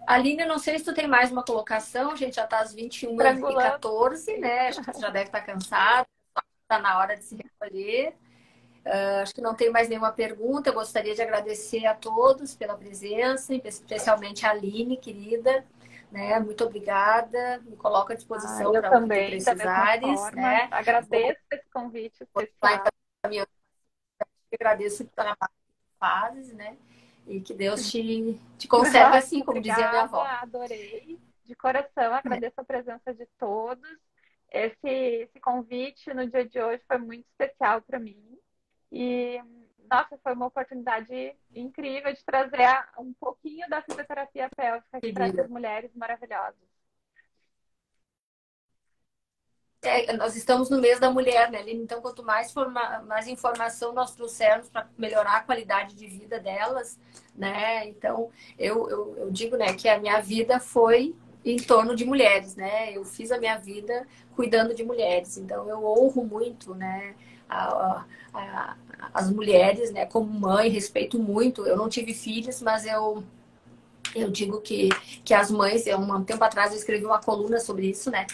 Aline, eu não sei se tu tem mais uma colocação, a gente já está às 21h14, estrangulando. né? Acho que tu já deve estar cansado, está na hora de se recolher. Acho que não tem mais nenhuma pergunta. Eu gostaria de agradecer a todos pela presença, especialmente a Aline, querida. Né? Muito obrigada. Me coloco à disposição Eu para o que tu também, da mesma precisares. forma. Né? Vou Agradeço esse convite lá especial. encaminhando. Agradeço o trabalho que fazes, né? E que Deus te conserve assim, como dizia a minha Obrigada, avó. adorei. De coração, agradeço a presença de todos. Esse convite no dia de hoje foi muito especial para mim. E, nossa, foi uma oportunidade incrível de trazer um pouquinho da fisioterapia pélvica aqui para Querida. essas mulheres maravilhosas. Nós estamos no mês da mulher, né, Aline? Então, quanto mais informação nós trouxermos para melhorar a qualidade de vida delas, né? Então, eu digo, né, que a minha vida foi em torno de mulheres, né? Eu fiz a minha vida cuidando de mulheres. Então, eu honro muito, né, a, a, as mulheres, né, como mãe, respeito muito. Eu não tive filhos, mas eu digo que as mães, um tempo atrás eu escrevi uma coluna sobre isso, né?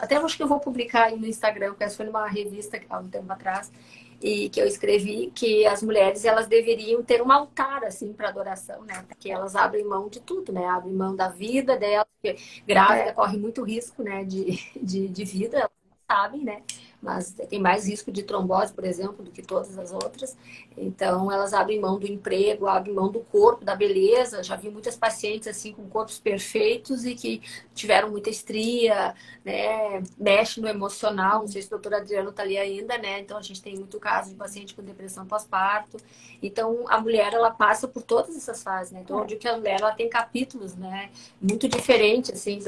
Até acho que eu vou publicar aí no Instagram, porque essa foi numa revista há um tempo atrás. e que eu escrevi que as mulheres elas deveriam ter um altar assim para adoração, né? Porque elas abrem mão de tudo, né? Abrem mão da vida delas, porque grávida É, corre muito risco, né? De vida, elas não sabem, né? Mas tem mais risco de trombose, por exemplo, do que todas as outras. Então, elas abrem mão do emprego, abrem mão do corpo, da beleza. Já vi muitas pacientes assim com corpos perfeitos e que tiveram muita estria, né? Mexe no emocional. Não sei se o doutor Adriano está ali ainda, né? Então, a gente tem muito caso de paciente com depressão pós-parto. Então, a mulher, ela passa por todas essas fases, né? Então, eu digo que a mulher, ela tem capítulos, né? Muito diferentes, assim,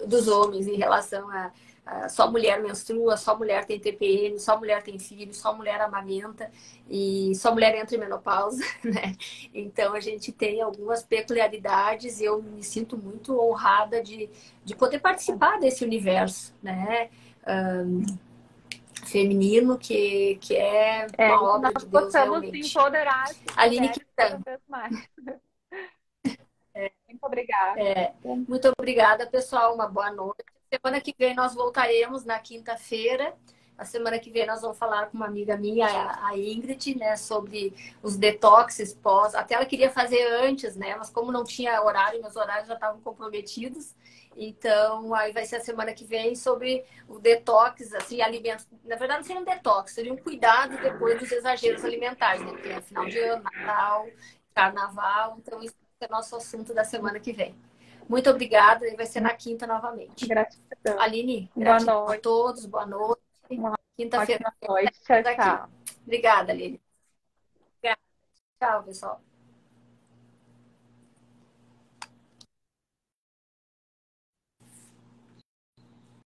dos homens em relação a só mulher menstrua, só mulher tem TPM, só mulher tem filho, só mulher amamenta e só mulher entra em menopausa, né? Então a gente tem algumas peculiaridades e eu me sinto muito honrada de poder participar desse universo, né? Feminino que é é, uma e que nós obra de Deus possamos realmente. empoderar essas Aline mulheres cada Quintana, vez mais. Muito obrigada. muito obrigada, pessoal. Uma boa noite. Semana que vem nós voltaremos na quinta-feira. A semana que vem nós vamos falar com uma amiga minha, a Ingrid, né, sobre os detoxes pós. Até ela queria fazer antes, né, mas como não tinha horário, meus horários já estavam comprometidos. Então, aí vai ser a semana que vem sobre o detox, assim, alimentos. Na verdade, não seria um detox, seria um cuidado depois dos exageros alimentares, né? Porque é final de ano, Natal, Carnaval. Então, isso é o nosso assunto da semana que vem. Muito obrigada, e vai ser na quinta novamente. Gratidão. Aline, Boa gratidão a noite. todos, boa noite. Uma Quinta-feira ótima noite. Tchau, estamos aqui. tchau. Obrigada, Aline. Obrigada. Tchau, pessoal.